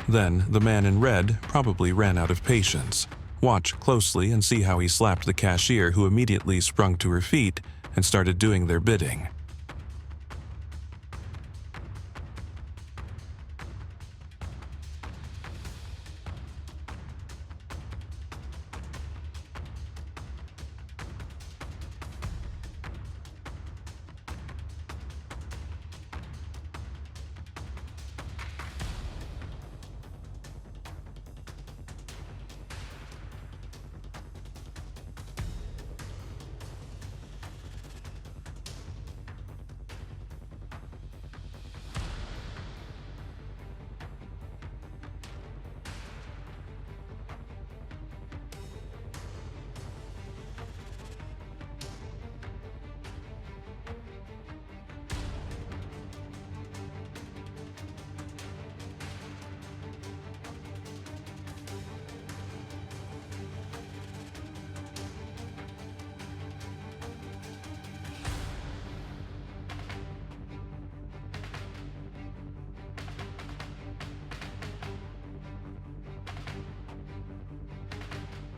Then, the man in red probably ran out of patience. Watch closely and see how he slapped the cashier, who immediately sprung to her feet and started doing their bidding.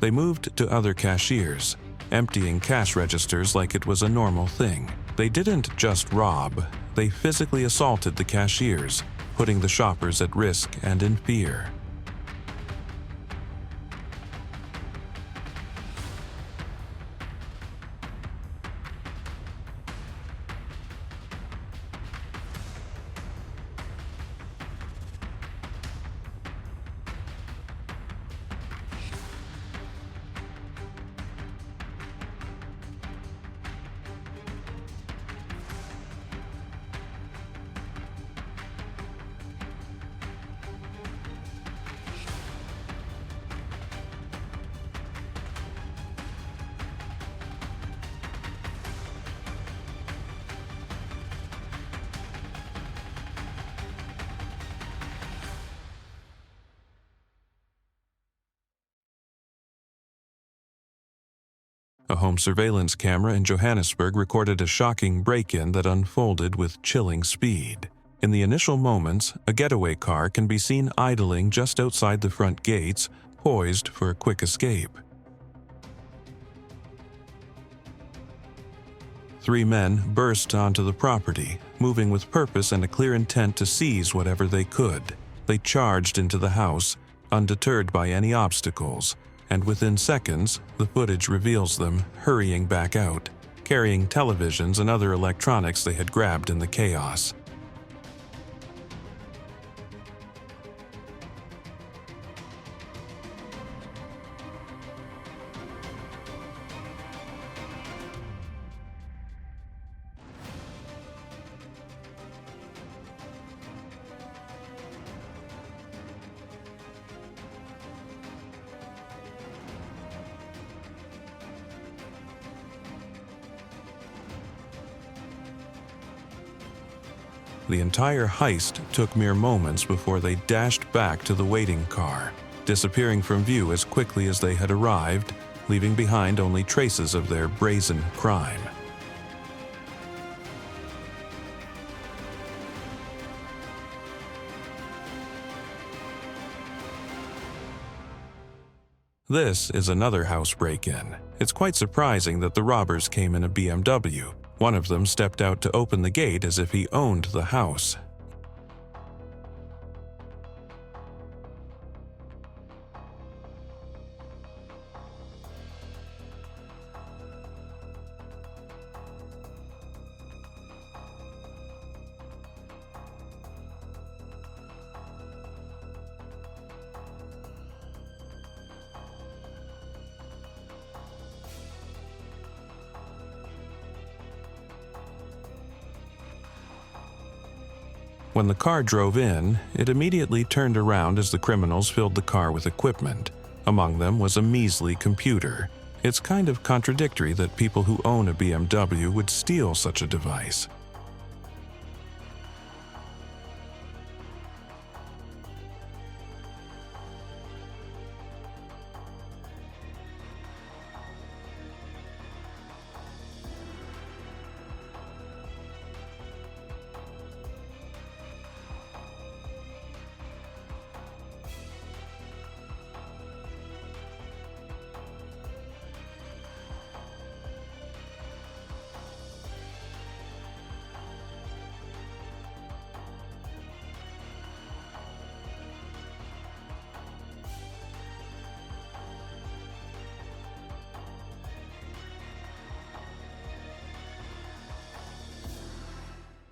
They moved to other cashiers, emptying cash registers like it was a normal thing. They didn't just rob, they physically assaulted the cashiers, putting the shoppers at risk and in fear. A home surveillance camera in Johannesburg recorded a shocking break-in that unfolded with chilling speed. In the initial moments, a getaway car can be seen idling just outside the front gates, poised for a quick escape. 3 men burst onto the property, moving with purpose and a clear intent to seize whatever they could. They charged into the house, undeterred by any obstacles, and within seconds, the footage reveals them hurrying back out, carrying televisions and other electronics they had grabbed in the chaos. The entire heist took mere moments before they dashed back to the waiting car, disappearing from view as quickly as they had arrived, leaving behind only traces of their brazen crime. This is another house break-in. It's quite surprising that the robbers came in a BMW. One of them stepped out to open the gate as if he owned the house. When the car drove in, it immediately turned around as the criminals filled the car with equipment. Among them was a measly computer. It's kind of contradictory that people who own a BMW would steal such a device.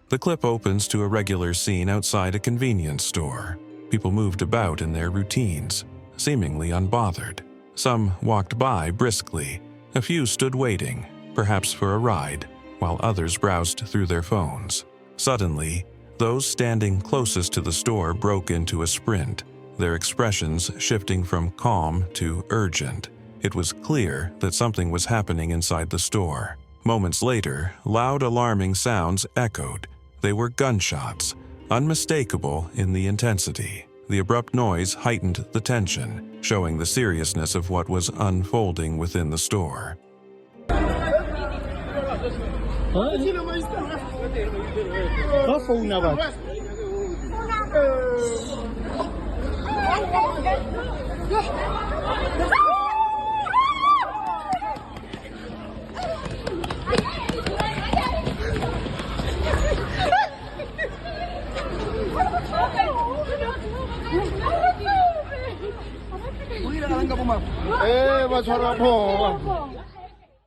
The clip opens to a regular scene outside a convenience store. People moved about in their routines, seemingly unbothered. Some walked by briskly. A few stood waiting, perhaps for a ride, while others browsed through their phones. Suddenly, those standing closest to the store broke into a sprint, their expressions shifting from calm to urgent. It was clear that something was happening inside the store. Moments later, loud alarming sounds echoed. They were gunshots, unmistakable in the intensity. The abrupt noise heightened the tension, showing the seriousness of what was unfolding within the store. Eh, ma sarà buono.